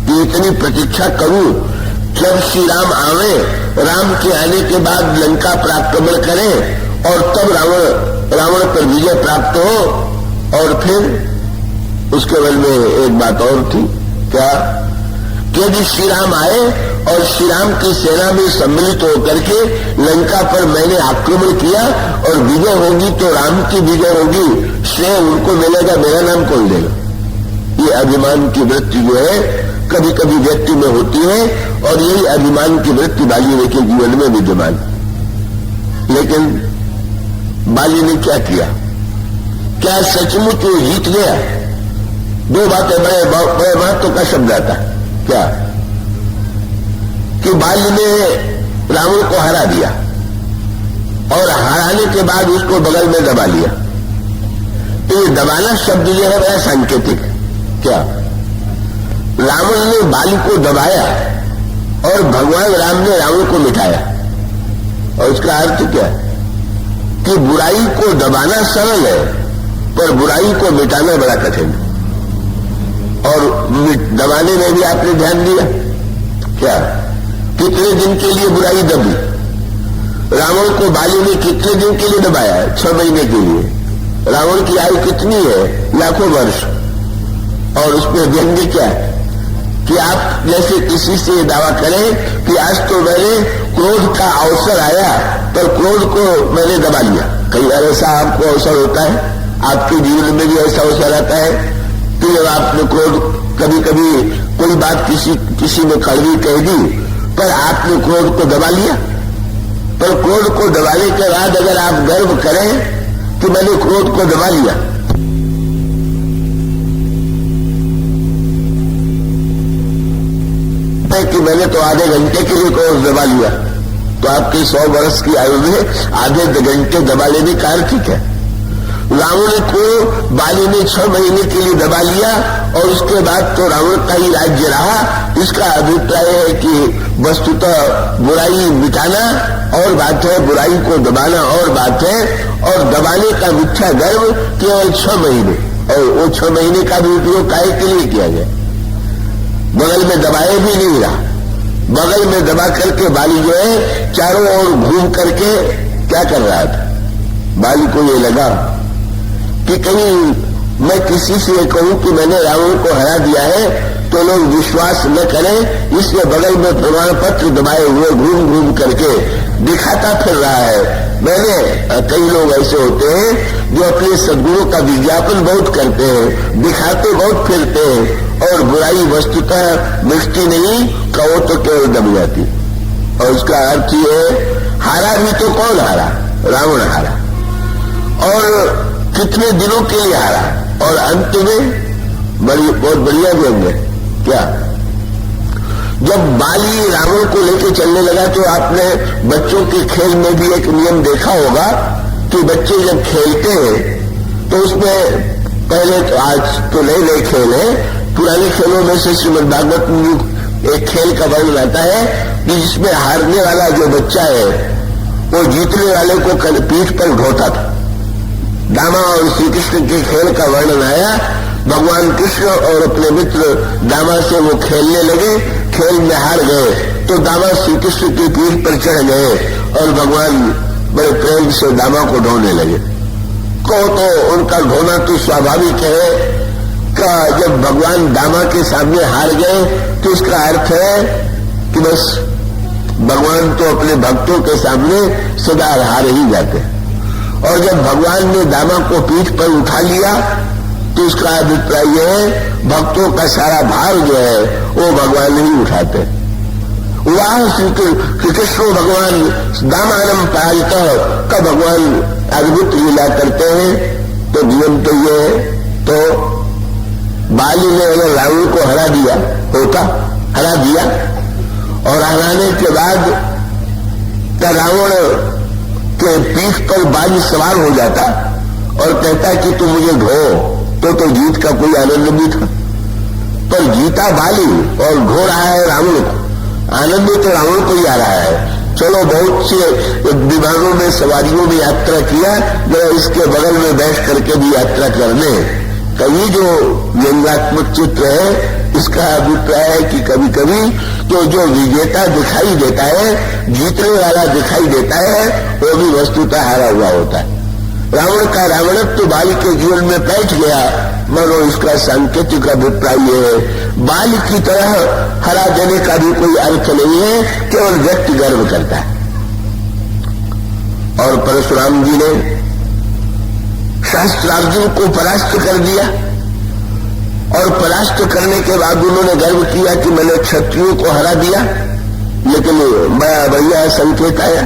कि इतनी प्रतीक्षा करूं, जब श्री राम आवे, राम के आने के बाद लंका पर आक्रमण करें और तब रावण रावण पर विजय प्राप्त हो। और फिर उसके बल में एक बात और थी, क्या कि यदि श्री राम आए और श्री राम की सेना में सम्मिलित होकर के लंका पर मैंने आक्रमण किया और विजय होगी तो राम की विजय होगी, श्रेय उनको मिलेगा, मेरा नाम कौन देगा। ये अभिमान की वृत्ति जो है कभी कभी व्यक्ति में होती है और यही अभिमान की वृत्ति बाली के जीवन में विद्यमान। लेकिन बाली ने क्या किया, क्या सचमुच वो जीत गया। दो बातें बड़े महत्व का शब्द आता, क्या कि बाली ने रावण को हरा दिया और हराने के बाद उसको बगल में दबा लिया। तो ये दबाना शब्द जो है बड़ा सांकेतिक। क्या रावण ने बाली को दबाया और भगवान राम ने रावण को मिटाया। और उसका अर्थ क्या कि बुराई को दबाना सरल है पर बुराई को मिटाना बड़ा कठिन है। और दबाने में भी आपने ध्यान दिया, क्या कितने दिन के लिए बुराई दबी। रावण को बाली ने कितने दिन के लिए दबाया, 6 महीने के लिए। रावण की आयु कितनी है, लाखों वर्ष। और उसमें व्यंग्य क्या है कि आप जैसे किसी से दावा करें कि आज तो मैंने क्रोध का अवसर आया पर क्रोध को मैंने दबा लिया। कई बार ऐसा आपको अवसर होता है, आपके जीवन में भी ऐसा अवसर आता है कि जब आपने क्रोध, कभी कभी कोई बात किसी ने कड़वी कह दी पर आपने क्रोध को दबा लिया। पर क्रोध को दबाने के बाद अगर आप गर्व करें कि मैंने क्रोध को दबा लिया, कि मैंने तो आधे घंटे के लिए क्रोध दबा लिया, तो आपकी 100 वर्ष की आयु में आधे घंटे दबा लेने का अर्थ क्या है। रावण को बाली ने 6 महीने के लिए दबा लिया और उसके बाद तो रावण का ही राज्य रहा। इसका अभिप्राय है कि वस्तुतः बुराई मिटाना और बात है, बुराई को दबाना और बात है। और दबाने का मिथ्या गर्व केवल 6 महीने, और वो 6 महीने का भी उपयोग काहे के लिए किया गया। बगल में दबाए भी नहीं रहा, बगल में दबा करके बाली जो है चारों ओर घूम करके क्या कर रहा था। बाली को ये लगा कि कहीं मैं किसी से कहूं कि मैंने रावण को हरा दिया है तो लोग विश्वास न करें, इसलिए बगल में प्रमाण पत्र दबाए हुए घूम घूम करके दिखाता फिर रहा है। मैंने कई लोग ऐसे होते हैं जो अपने सद्गुणों का विज्ञापन बहुत करते हैं, दिखाते बहुत फिरते हैं और बुराई वस्तुतः मिटती नहीं, कहो तो केवल दब जाती। और उसका अर्थ ये हारा भी तो कौन हारा, रावण हारा। और कितने दिनों के लिए हारा, और अंत में बहुत बढ़िया व्यंग है क्या। जब बाली रावण को लेकर चलने लगा तो आपने बच्चों के खेल में भी एक नियम देखा होगा कि बच्चे जब खेलते हैं तो उसमें पहले तो, आज तो नए नए खेल है, पुराने खेलों में से श्रीमद् भागवत में एक खेल का वर्णन आता है कि जिसमें हारने वाला जो बच्चा है वो जीतने वाले को पीठ पर ढोता था। दामा और श्री कृष्ण के खेल का वर्णन आया। भगवान कृष्ण और अपने मित्र दामा से वो खेलने लगे, खेल में हार गए तो दामा श्री कृष्ण की पीठ पर चढ़ गए और भगवान बड़े प्रेम से दामा को ढोने लगे। को तो उनका ढोना तो स्वाभाविक है का, जब भगवान दामा के सामने हार गए तो इसका अर्थ है कि बस भगवान तो अपने भक्तों के सामने सदा हार ही जाते हैं। और जब भगवान ने दामा को पीठ पर उठा लिया तो इसका अभिप्राय यह है भक्तों का सारा भार जो है वो भगवान ही उठाते। वहां श्री कृष्ण भगवान दामानम पालित का भगवान अद्भुत लीला करते हैं। तो नियम तो ये है, तो बाली ने अगर रावण को हरा दिया होता, हरा दिया और हराने के बाद रावण के पीठ पर बाली सवार हो जाता और कहता कि तू मुझे ढो, तो जीत का कोई आनंद भी था। पर जीता बाली और ढो रहा है रावण को, आनंद तो रावण को ही आ रहा है। चलो बहुत से विमानों में सवारियों में यात्रा किया, जरा इसके बगल में बैठ करके भी यात्रा करने। कभी जो व्यंग्यात्मक चित्र है इसका अभिप्राय है कि कभी कभी तो जो विजेता दिखाई देता है, जीतने वाला दिखाई देता है, वो भी वस्तुतः हारा हुआ होता है। रावण का रावणत्व बाली के जीवन में बैठ गया। मनो इसका सांकेतिक अभिप्राय है, बाल की तरह हरा देने का भी कोई अर्थ नहीं है, केवल व्यक्ति गर्व करता है। और परशुराम जी ने सहस्त्रार्जुन को परास्त कर दिया, और परास्त करने के बाद उन्होंने गर्व किया कि मैंने क्षत्रियों को हरा दिया। लेकिन बड़ा बढ़िया संकेत आया,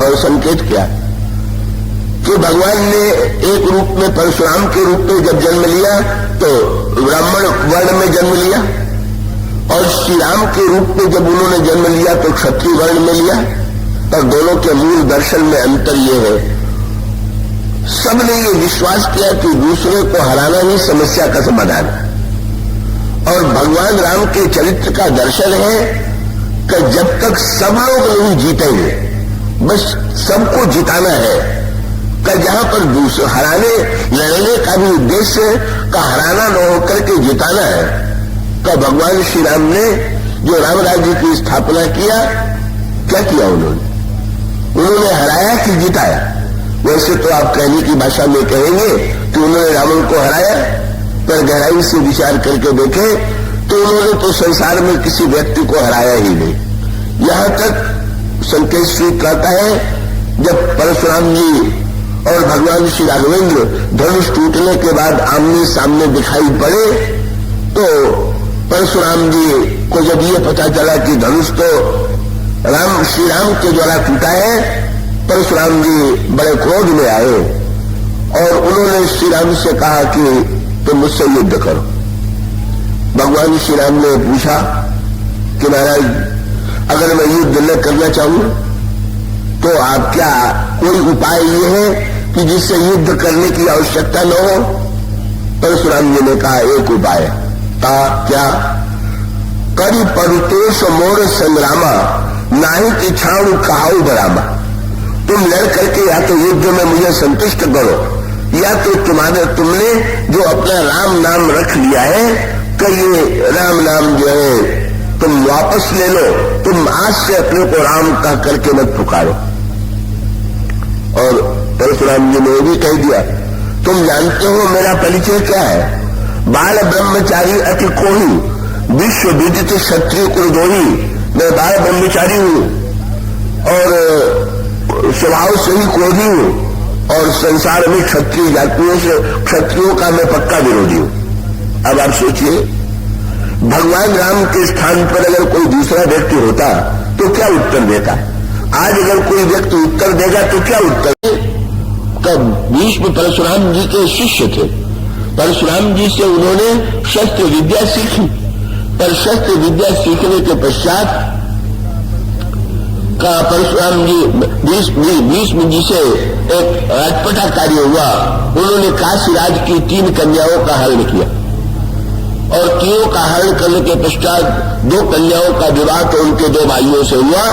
और संकेत क्या कि भगवान ने एक रूप में परशुराम के रूप में जब जन्म लिया तो ब्राह्मण वर्ण में जन्म लिया, और श्री राम के रूप में जब उन्होंने जन्म लिया तो क्षत्रिय वर्ण में लिया। पर दोनों के मूल दर्शन में अंतर यह है, सबने ये विश्वास किया कि दूसरे को हराना ही समस्या का समाधान है। और भगवान राम के चरित्र का दर्शन है कि जब तक सब लोग नहीं जीतेंगे, बस सबको जिताना है, कि जहां पर दूसरे हराने लड़ने का भी उद्देश्य का हराना न होकर के जिताना है। का भगवान श्री राम ने जो राम राज्य की स्थापना किया, क्या किया उन्होंने हराया कि जिताया? वैसे तो आप कहने की भाषा में कहेंगे कि उन्होंने रावण को हराया, पर गहराई से विचार करके देखे तो उन्होंने तो संसार में किसी व्यक्ति को हराया ही नहीं। यहां तक संकेत स्वीत करता है, जब परशुराम जी और भगवान श्री राघवेंद्र धनुष टूटने के बाद आमने सामने दिखाई पड़े, तो परशुराम जी को जब ये पता चला कि धनुष तो श्री राम के द्वारा टूटा है, परशुराम जी बड़े क्रोध में आए और उन्होंने श्री राम से कहा कि तुम मुझसे युद्ध करो। भगवान श्री राम ने पूछा कि महाराज, अगर मैं युद्ध न करना चाहूं तो आप क्या कोई उपाय ये है कि जिससे युद्ध करने की आवश्यकता न हो? परशुराम जी ने कहा एक उपाय। क्या? करी परुतोष मोर संग्रामा, नाही कि छाणु कहाऊ बरामा। तुम लड़ करके या तो युद्ध में मुझे संतुष्ट करो, या तो तुमने जो अपना राम नाम रख लिया है कि ये राम नाम जो है तुम वापस ले लो, तुम आज से अपने को राम कह करके मत पुकारो। और परशुराम जी ने भी कह दिया, तुम जानते हो मेरा परिचय क्या है? बाल ब्रह्मचारी अति कोही, विश्व विदित क्षत्रिय कुलद्रोही। मैं बाल ब्रह्मचारी हूं और स्वभाव से ही क्रोधी हूं, और संसार में क्षत्रिय जातियों से क्षत्रियों का मैं पक्का विरोधी हूं। अब आप सोचिए, भगवान राम के स्थान पर अगर कोई दूसरा व्यक्ति होता तो क्या उत्तर देता? आज अगर कोई व्यक्ति उत्तर देगा तो क्या उत्तर? कब भीष्म परशुराम जी के शिष्य थे, परशुराम जी से उन्होंने शस्त्र विद्या सीखी, पर शस्त्र विद्या सीखने के पश्चात का परशुराम जी भीष्म जी से एक अटपटा कार्य हुआ। उन्होंने काशीराज की 3 कन्याओं का हरण किया, और तीनों का हरण करने के पश्चात 2 कन्याओं का विवाह तो उनके 2 भाइयों से हुआ,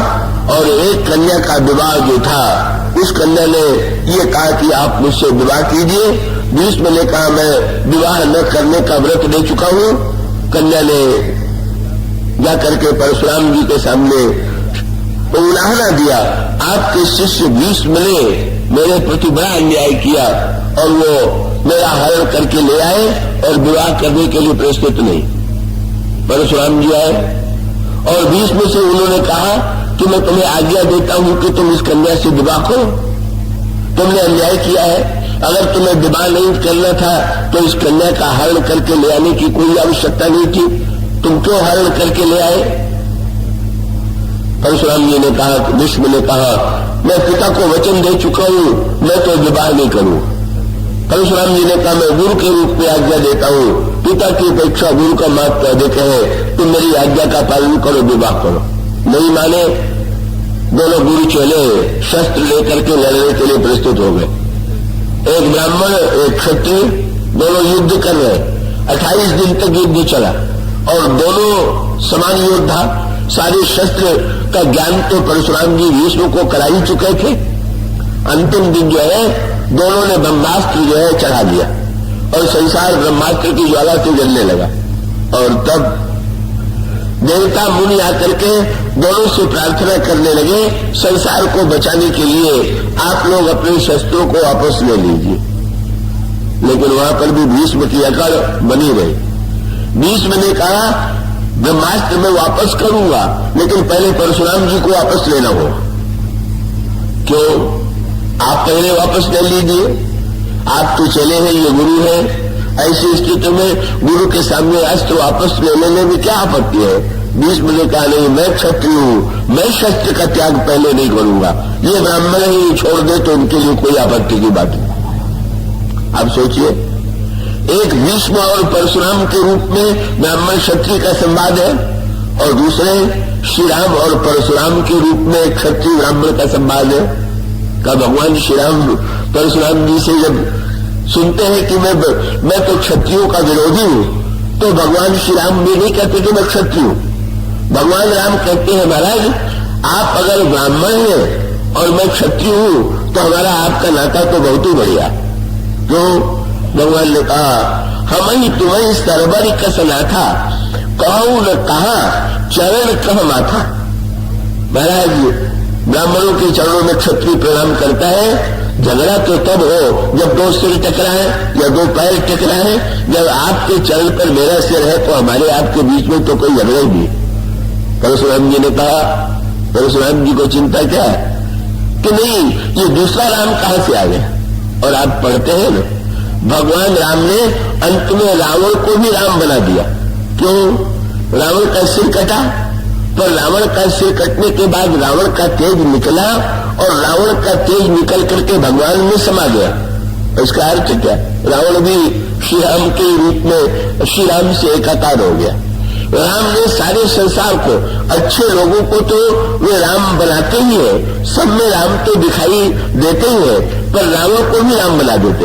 और एक कन्या का विवाह जो था उस कन्या ने ये कहा कि आप मुझसे विवाह कीजिए। भीष्म ने कहा मैं विवाह न करने का व्रत ले चुका हूं। कन्या ने जाकर के परशुराम जी के सामने उलाहना दिया, आपके शिष्य भीष्म ने मेरे प्रति बड़ा अन्याय किया और वो मेरा हरण करके ले आए और विवाह करने के लिए प्रस्तुत नहीं। परशुराम जी आए और भीष्म से उन्होंने कहा कि मैं तुम्हें आज्ञा देता हूं कि तुम इस कन्या से विवाह करो, तुमने अन्याय किया है। अगर तुम्हें विवाह नहीं करना था तो इस कन्या का हरण करके ले आने की कोई आवश्यकता नहीं थी, तुम क्यों हरण करके ले आए? परशुराम जी ने कहा, भीष्म ने कहा, मैं पिता को वचन दे चुका हूं, मैं तो विवाह नहीं करूं। परशुराम जी ने कहा, मैं गुरु के रूप में आज्ञा देता हूं, पिता की अपेक्षा गुरु का महत्व अधिक है, तुम मेरी आज्ञा का पालन करो, विवाह करो। नहीं माने, दोनों गुरु चले शस्त्र लेकर के लड़ने के लिए प्रस्तुत हो गए। एक ब्राह्मण एक क्षत्रिय, दोनों युद्ध कर रहे। 28 दिन तक युद्ध चला और दोनों समान योद्धा, सारे शस्त्र का ज्ञान तो परशुराम जी भीष्म को करा ही चुके थे। अंतिम दिन जो है दोनों ने ब्रह्मास्त्र जो है चढ़ा दिया और संसार ब्रह्मास्त्र की ज्वाला से जलने लगा। और तब देवता मुनि आकर के दोनों से प्रार्थना करने लगे, संसार को बचाने के लिए आप लोग अपने शस्त्रों को वापस ले लीजिए। लेकिन वहां पर भी भीष्म की अकड़ बनी रही। भीष्म ने कहा ब्रह्मास्त्र में वापस करूंगा, लेकिन पहले परशुराम जी को वापस लेना हो। क्यों? आप पहले वापस ले लीजिए, आप तो चले हैं, ये गुरु है। ऐसी स्थिति में गुरु के सामने अस्त्र वापस ले लेने में क्या आपत्ति है? भीष्म ने कहा नहीं, मैं क्षत्रिय हूं, मैं शस्त्र का त्याग पहले नहीं करूंगा। ये ब्राह्मण ही छोड़ दे तो उनके लिए कोई आपत्ति की बात नहीं। आप सोचिए, एक भीष्म और परशुराम के रूप में ब्राह्मण क्षत्रिय का संवाद है, और दूसरे श्री राम और परशुराम के रूप में क्षत्रिय ब्राह्मण का संवाद है। का भगवान श्री राम परशुराम जी से जब सुनते हैं कि मैं तो क्षत्रियों का विरोधी हूं, तो भगवान श्री राम भी नहीं कहते कि मैं क्षत्रिय हूं। भगवान राम कहते हैं महाराज, आप अगर ब्राह्मण हैं और मैं क्षत्रिय हूं तो हमारा आपका नाता तो बहुत ही बढ़िया। तो भगवान ने कहा, हम ही तुम्हें सरबरी कसना था, कहूं न कहा चरण कह माथा। महाराज, ब्राह्मणों के चरणों में क्षत्रिय प्रणाम करता है। झगड़ा तो तब हो जब दो सिर टकराए या दो पैर टकराए। जब आपके चरण पर मेरा सिर है तो हमारे आपके बीच में तो कोई झगड़ा ही नहीं। परशुराम जी ने कहा, परशुराम जी को चिंता क्या है कि नहीं, ये दूसरा राम कहां से आ गया? और आप पढ़ते हैं ना, भगवान राम ने अंत में रावण को भी राम बना दिया। क्यों? रावण का सिर कटा, पर रावण का सिर कटने के बाद रावण का तेज निकला, और रावण का तेज निकल करके भगवान में समा गया। इसका अर्थ क्या? रावण भी श्री राम के रूप में श्री राम से एकाकार हो गया। राम ने सारे संसार को, अच्छे लोगों को तो वे राम बनाते ही है, सब में राम तो दिखाई देते ही है, पर रावण को भी राम बना देते।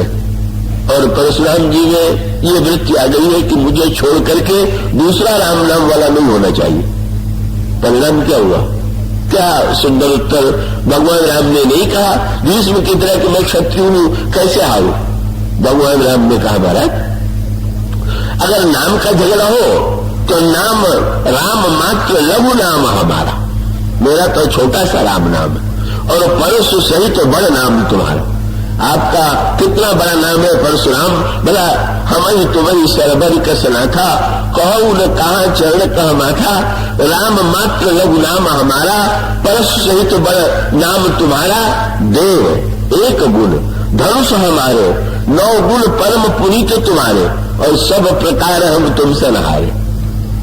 और परशुराम जी में ये वृत्ति आ गई है कि मुझे छोड़ करके दूसरा राम नाम वाला नहीं होना चाहिए। परिणाम क्या हुआ? क्या सुंदर उत्तर! भगवान राम ने नहीं कहा भीष्म की तरह कि मैं क्षत्रिय हूं, कैसे हारूं। भगवान राम ने कहा, महाराज, अगर नाम का झगड़ा हो तो नाम राम मात्र लघु नाम हमारा, मेरा तो छोटा सा राम नाम है, और परशु सही तो बड़ा नाम तुम्हारा। आपका कितना बड़ा नाम है परशुराम, भला हम ही तुम्हें सरबरी कसना था, कहूं न कहा चरण कह माथा। राम मात्र लघु नाम हमारा, परशु सही तो बड़ा नाम तुम्हारा। देव एक गुण धनुष हमारे, 9 गुण परम पुनीत तुम्हारे, और सब प्रकार हम तुमसे नहारे।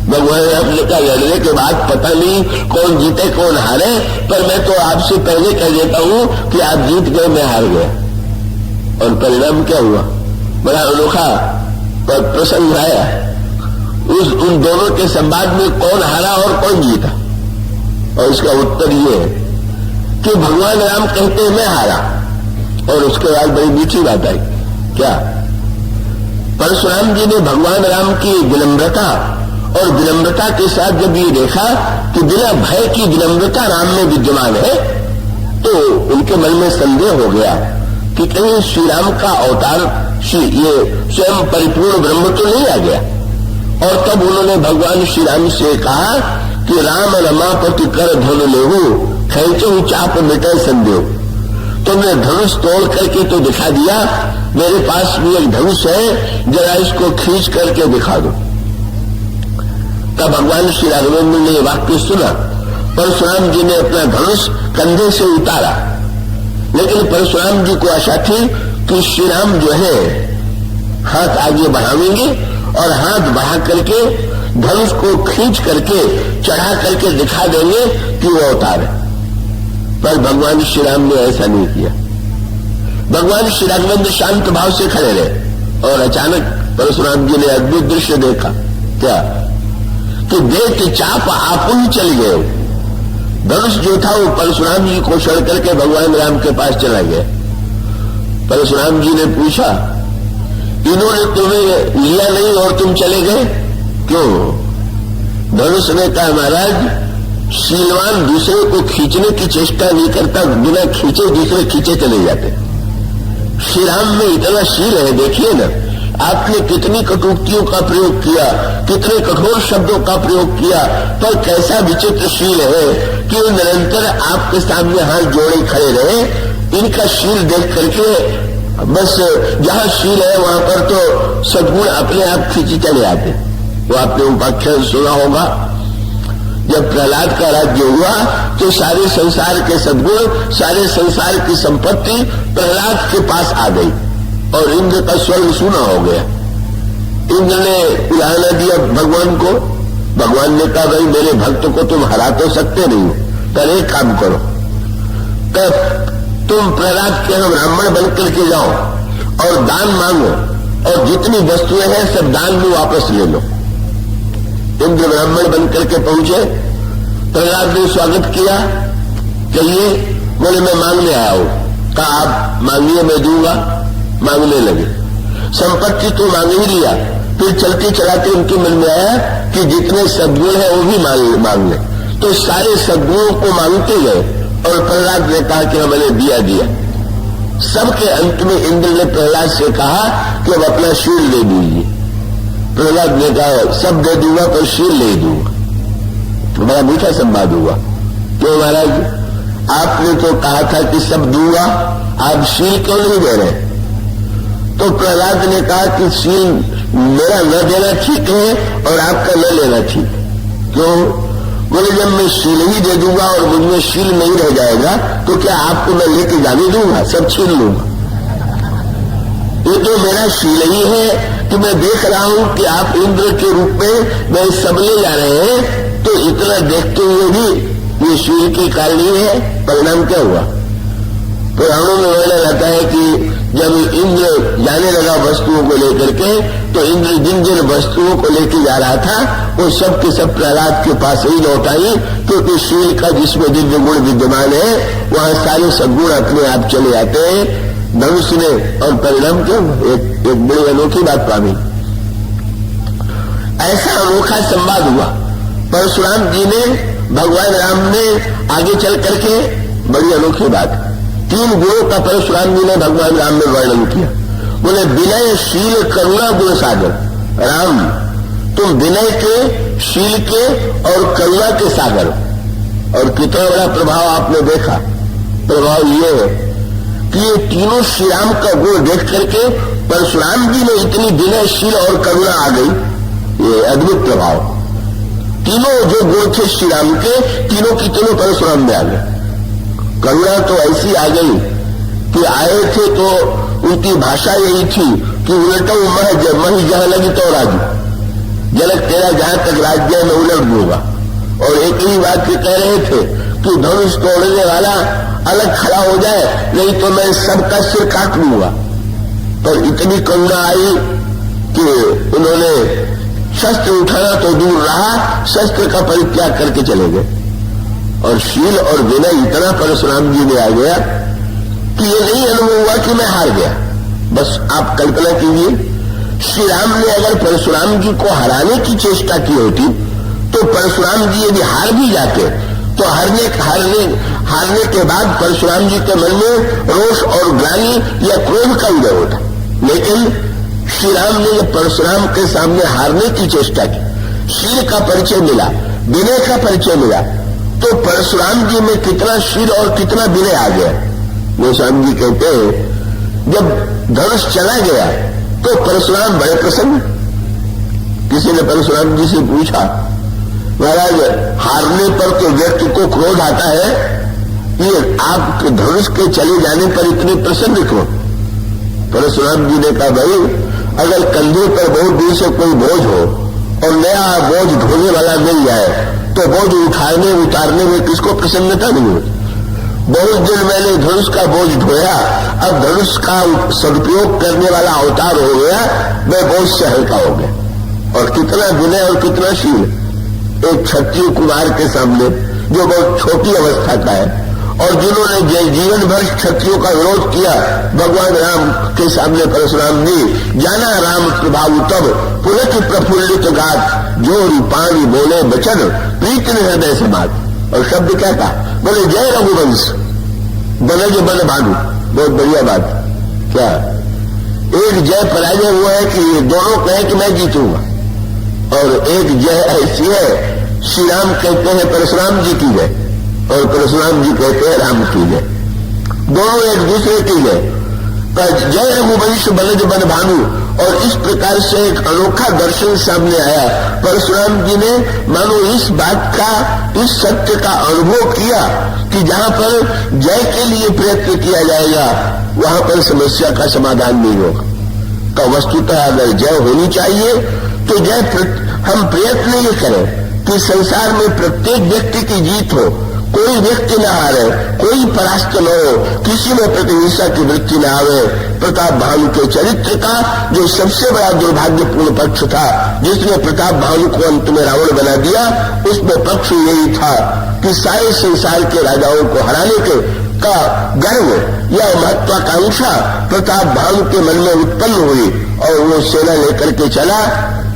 भगवान राम ने कहा, लड़ने के बाद पता नहीं कौन जीते कौन हारे, पर मैं तो आपसे पहले कह देता हूं कि आप जीत गए, मैं हार गया। और परिणाम क्या हुआ? बड़ा अनोखा पर प्रसंग आया। उन दोनों के संवाद में कौन हारा और कौन जीता? और इसका उत्तर ये है कि भगवान राम कहते हैं मैं हारा, और उसके बाद बड़ी मीठी बात आई। क्या? परशुराम जी ने भगवान राम की विनम्रता और विनम्रता के साथ जब ये देखा कि बिना भय की विनम्रता राम में विद्यमान है, तो उनके मन में संदेह हो गया कि कहीं श्री राम का अवतार ये स्वयं परिपूर्ण ब्रह्म तो नहीं आ गया। और तब उन्होंने भगवान श्री राम से कहा कि राम रमापति कर धन लेहू, खेचू चाप मिटे संदेह। तुमने धनुष तोड़ करके तो दिखा दिया, मेरे पास भी एक धनुष है, जरा इसको खींच करके दिखा दो। तब भगवान श्री राघवेंद्र ने वाक्य सुना। परशुराम जी ने अपना धनुष कंधे से उतारा, लेकिन परशुराम जी को आशा थी कि श्री राम जो है हाथ आगे बढ़ावेंगे और हाथ बढ़ा करके धनुष को खींच करके चढ़ा करके दिखा देंगे कि वो अवतार है। पर भगवान श्री राम ने ऐसा नहीं किया। भगवान श्री राघवेंद्र शांत भाव से खड़े रहे, और अचानक परशुराम जी ने अद्भुत दृश्य देखा। क्या? कि देख के चाप आप ही चल गए। धनुष जो था वो परशुराम जी को छोड़ करके भगवान राम के पास चला गया। परशुराम जी ने पूछा, इन्होंने तुम्हें लिया नहीं और तुम चले गए क्यों? धनुष ने कहा, महाराज, शीलवान दूसरे को खींचने की चेष्टा नहीं करता, बिना खींचे दूसरे खींचे चले जाते। श्री राम में इतना शील है, देखिए ना, आपने कितनी कटुक्तियों का प्रयोग किया, कितने कठोर शब्दों का प्रयोग किया, पर कैसा विचित्र शील है कि वो निरंतर आपके सामने हाथ जोड़े खड़े रहे। इनका शील देख करके बस जहां शील है वहां पर तो सद्गुण अपने आप खींचे चले आते। वो आपने उपाख्यान सुना होगा, जब प्रहलाद का राज्य हुआ तो सारे संसार के सद्गुण, सारे संसार की संपत्ति प्रहलाद के पास आ गई और इंद्र का स्वर्ग सूना हो गया। इंद्र ने उलाहना दिया भगवान को। भगवान ने कहा, भाई मेरे भक्त को तुम हरा तो सकते नहीं, पर एक काम करो, तब तुम प्रहलाद के यहाँ ब्राह्मण बनकर के जाओ और दान मांगो और जितनी वस्तुएं हैं सब दान में वापस ले लो। इंद्र ब्राह्मण बनकर के पहुंचे, प्रहलाद ने स्वागत किया, कहिए, बोले मैं मांगने आया हूं। कहा आप मांगिए, मैं दूंगा। मांगने लगे, संपत्ति तो मांग ही लिया, फिर चलते चलाते उनके मन में आया कि जितने सद्गुण है वो भी मांग ले, तो सारे सद्गुणों को मांगते गए और प्रहलाद ने कहा कि मैंने दिया। सबके अंत में इंद्र ने प्रहलाद से कहा कि अब अपना शील दे दीजिए। प्रहलाद ने कहा सब दे दूंगा पर शील नहीं दूंगा। बड़ा मीठा संवाद हुआ। क्यों महाराज, आपने तो कहा था कि सब दूंगा, आप शील क्यों नहीं दे रहे? तो प्रहलाद ने कहा कि शील मेरा न देना ठीक है और आपका न लेना ठीक। क्यों? बोले जब मैं शील ही दे दूंगा और मुझमें शील नहीं रह जाएगा तो क्या आपको मैं लेके जाने दूंगा, सब छीन लूंगा। ये तो मेरा शील ही है कि मैं देख रहा हूं कि आप इंद्र के रूप में मैं सब ले जा रहे हैं, तो इतना देखते हुए भी ये शील की कारणी है। परिणाम क्या हुआ? पुराणों में वर्णन आता है कि जब इंद्र जाने लगा वस्तुओं को लेकर के, तो इंद्र जिन जिन वस्तुओं को लेकर जा रहा था वो सब के सब प्रहलाद के पास ही लौट आई, क्योंकि शील का जिसमें दिव्य गुण विद्यमान है वहां सारे सद्गुण अपने आप चले आते हैं धनुष ने। और परिणाम क्यों? एक बड़ी अनोखी बात पावी। ऐसा अनोखा संवाद हुआ। परशुराम जी ने, भगवान राम ने आगे चल करके बड़ी अनोखी बात, 3 गुणों का परशुराम जी ने भगवान राम में वर्णन किया। बोले विनय शील करुणा गुण सागर। राम तुम विनय के, शील के और करुणा के सागर। और कितना बड़ा प्रभाव आपने देखा। प्रभाव ये है कि ये तीनों श्री राम का गुण देख करके परशुराम जी में इतनी विनय, शील और करुणा आ गई। ये अद्भुत प्रभाव। तीनों जो गुण थे श्री राम के, तीनों की तीनों परशुराम में आ गए। करुणा तो ऐसी आ गई कि आए थे तो उनकी भाषा यही थी कि उलटो मही जहां लगी तो राजू, जनक तेरा जहां तक राज्य है मैं उलट दूंगा। और एक ही बात कह रहे थे कि धनुष तोड़ने वाला अलग खड़ा हो जाए, नहीं तो मैं सबका सिर काट लूंगा। पर इतनी करुणा आई कि उन्होंने शस्त्र उठाना तो दूर रहा, शस्त्र का परित्याग करके चले गए। और शील और विनय इतना परशुराम जी में आ गया कि ये नहीं अनुभव हुआ कि मैं हार गया। बस आप कल्पना कीजिए, श्री राम ने अगर परशुराम जी को हराने की चेष्टा की होती तो परशुराम जी यदि हार भी जाते तो हारने के बाद परशुराम जी के मन में रोष और ग्लानि या क्रोध का उदय होता। लेकिन श्री राम ने जब परशुराम के सामने हारने की चेष्टा की, शील का परिचय मिला, विनय का परिचय मिला, तो परशुराम जी में कितना शील और कितना विनय आ गया। गोस्वामी जी कहते हैं जब धनुष चला गया तो परशुराम बड़े प्रसन्न। किसी ने परशुराम जी से पूछा, महाराज हारने पर तो व्यक्ति को क्रोध आता है, ये आप धनुष के चले जाने पर इतने प्रसन्न क्यों? परशुराम जी ने कहा, भाई अगर कंधे पर बहुत दूर से कोई बोझ हो और नया बोझ ढोने वाला मिल जाए तो बोझ उठाने उतारने में किसको प्रसन्नता नहीं होती। बहुत दिन मैंने धनुष का बोझ ढोया, अब धनुष का सदुपयोग करने वाला अवतार हो गया, मैं बोझ से हल्का हो गया। और कितना विनय और कितना शील एक क्षत्रिय कुमार के सामने जो बहुत छोटी अवस्था का है और जिन्होंने जीवन भर क्षत्रियों का विरोध किया, भगवान राम के सामने परशुराम जी जाना राम प्रभाव तब पुलक प्रफुल्लित गात जो रूपाणी बोले बचन प्रीत ने हृदय समाज। और शब्द क्या था? बोले जय रघुवंश बनज बन भानु। बहुत बढ़िया बात। क्या एक जय पराजय हुआ है कि ये दोनों कहे कि मैं जीतूंगा, और एक जय ऐसी है श्री राम कहते हैं परशुराम जी की जय और परशुराम जी कहते हैं राम की जय, दोनों एक दूसरे की जय। जय रघुवंश बलज बन भानु, और इस प्रकार से एक अनोखा दर्शन सामने आया। परशुराम जी ने मानो इस बात का, इस सत्य का अनुभव किया कि जहां पर जय के लिए प्रयत्न किया जाएगा वहां पर समस्या का समाधान नहीं होगा। तो वस्तुतः अगर जय होनी चाहिए तो जय हम प्रयत्न ये करें कि संसार में प्रत्येक व्यक्ति की जीत हो, कोई व्यक्ति न हारे, कोई परास्त न हो, किसी में प्रतिहिंसा की वृत्ति न आवे। प्रताप भानु के चरित्र का जो सबसे बड़ा दुर्भाग्यपूर्ण पक्ष था, जिसने प्रताप भानु को अंत में रावण बना दिया, उसमें पक्ष यही था कि सारे संसार के राजाओं को हराने के का गर्व या महत्वाकांक्षा प्रताप भानु के मन में उत्पन्न हुई और वो सेना लेकर के चला,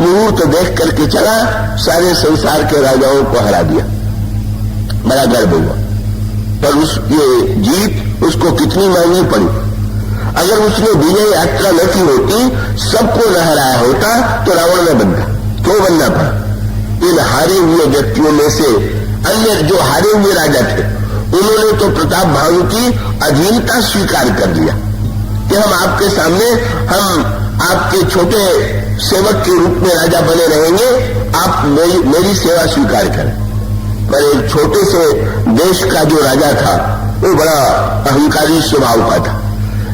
मुहूर्त देख करके चला, सारे संसार के राजाओं को हरा दिया, बड़ा गर्व हुआ। पर ये जीत उसको कितनी महंगी पड़ी। अगर उसने विजय यात्रा न की होती, सबको न हराया होता तो रावण न बनता। क्यों बनना पड़ा? इन हारे हुए व्यक्तियों में से अन्य जो हारे हुए राजा थे, उन्होंने तो प्रताप भानु की अधीनता स्वीकार कर लिया कि हम आपके सामने, हम आपके छोटे सेवक के रूप में राजा बने रहेंगे, आप मेरी सेवा स्वीकार करें। पर एक छोटे से देश का जो राजा था वो बड़ा अहंकारी स्वभाव का था।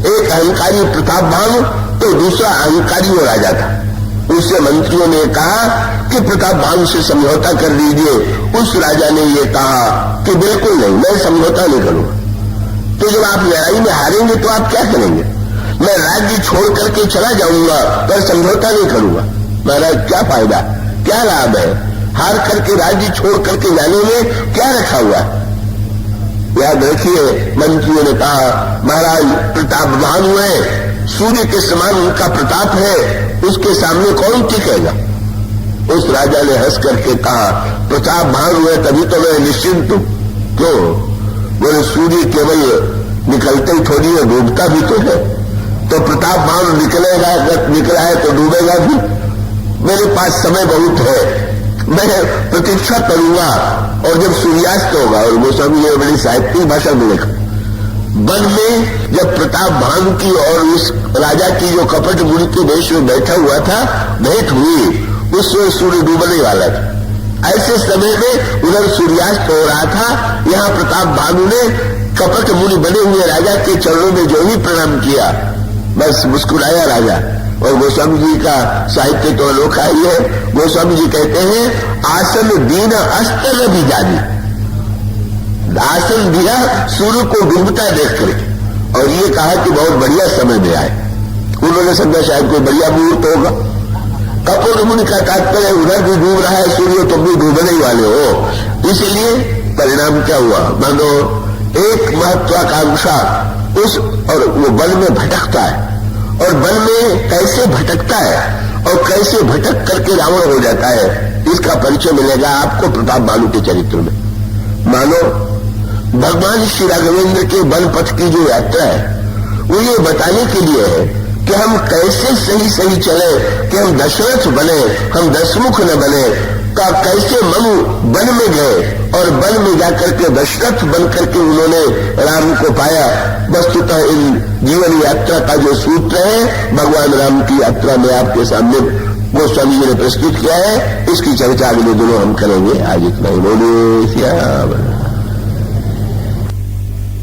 एक अहंकारी प्रताप भानु तो दूसरा अहंकारी वो राजा था। उससे मंत्रियों ने कहा कि प्रताप भानु से समझौता कर लीजिए। उस राजा ने ये कहा कि बिल्कुल नहीं, मैं समझौता नहीं करूंगा। तो जब आप लड़ाई में हारेंगे तो आप क्या करेंगे? मैं राज्य छोड़ करके चला जाऊंगा पर समझौता नहीं करूंगा। महाराज क्या फायदा, क्या लाभ है? हार करके राज्य छोड़ करके जाने में क्या रखा हुआ? याद रखिए, मंत्रियों ने कहा महाराज प्रताप भानु है, सूर्य के समान उनका प्रताप है, उसके सामने कौन टिकेगा? उस राजा ने हंस करके कहा प्रताप भानु है तभी तो मैं निश्चिंत हूं। क्यों? बोले सूर्य केवल निकलते ही थोड़ी है, डूबता भी तो है। तो प्रताप भानु निकलेगा, निकला है तो डूबेगा भी। मेरे पास समय बहुत है, मैं प्रतीक्षा करूंगा और जब सूर्यास्त होगा। और गोस्वामी ने बड़ी साहित्यिक भाषा में लिखा, वन में जब प्रताप भानु की और उस राजा की जो कपट बुरी के देश में बैठा हुआ था भेंट हुई, उसमें सूर्य डूबने वाला था। ऐसे समय में उधर सूर्यास्त हो रहा था, यहाँ प्रताप भानु ने कपट मुनि बने हुए राजा के चरणों में जो ही प्रणाम किया, बस मुस्कुराया राजा। और गोस्वामी जी का साहित्य तो अनोखा ही है। गोस्वामी जी कहते हैं आसन दीना अस्तर भी जानी, आसन दिया सूर्य को डूबता देख करके, और ये कहा कि बहुत बढ़िया समय में आए। उन्होंने समझा शायद कोई बढ़िया मुहूर्त होगा। कपूर मुनि का तात्पर्य उधर भी डूब रहा है सूर्य, तुम भी डूबने ही वाले हो। इसलिए परिणाम क्या हुआ? मानो एक महत्वाकांक्षा उस, और वो बल में भटकता है, और बल में कैसे भटकता है और कैसे भटक करके रावण हो जाता है, इसका परिचय मिलेगा आपको प्रताप भानु के चरित्र में। मानो भगवान श्री राघवेंद्र के बल पथ की जो यात्रा है वो ये बताने के लिए है कि हम कैसे सही सही चले, कि हम दशरथ बने, हम दशमुख न बने। का कैसे मनु वन में गए और वन में जाकर के दशरथ बन करके उन्होंने राम को पाया। वस्तुतः इन जीवन यात्रा का जो सूत्र है भगवान राम की यात्रा में आपके सामने गोस्वामी जी ने प्रस्तुत किया है। इसकी चर्चा अगले दिनों हम करेंगे। आज इतना ही। बोलो श्याम।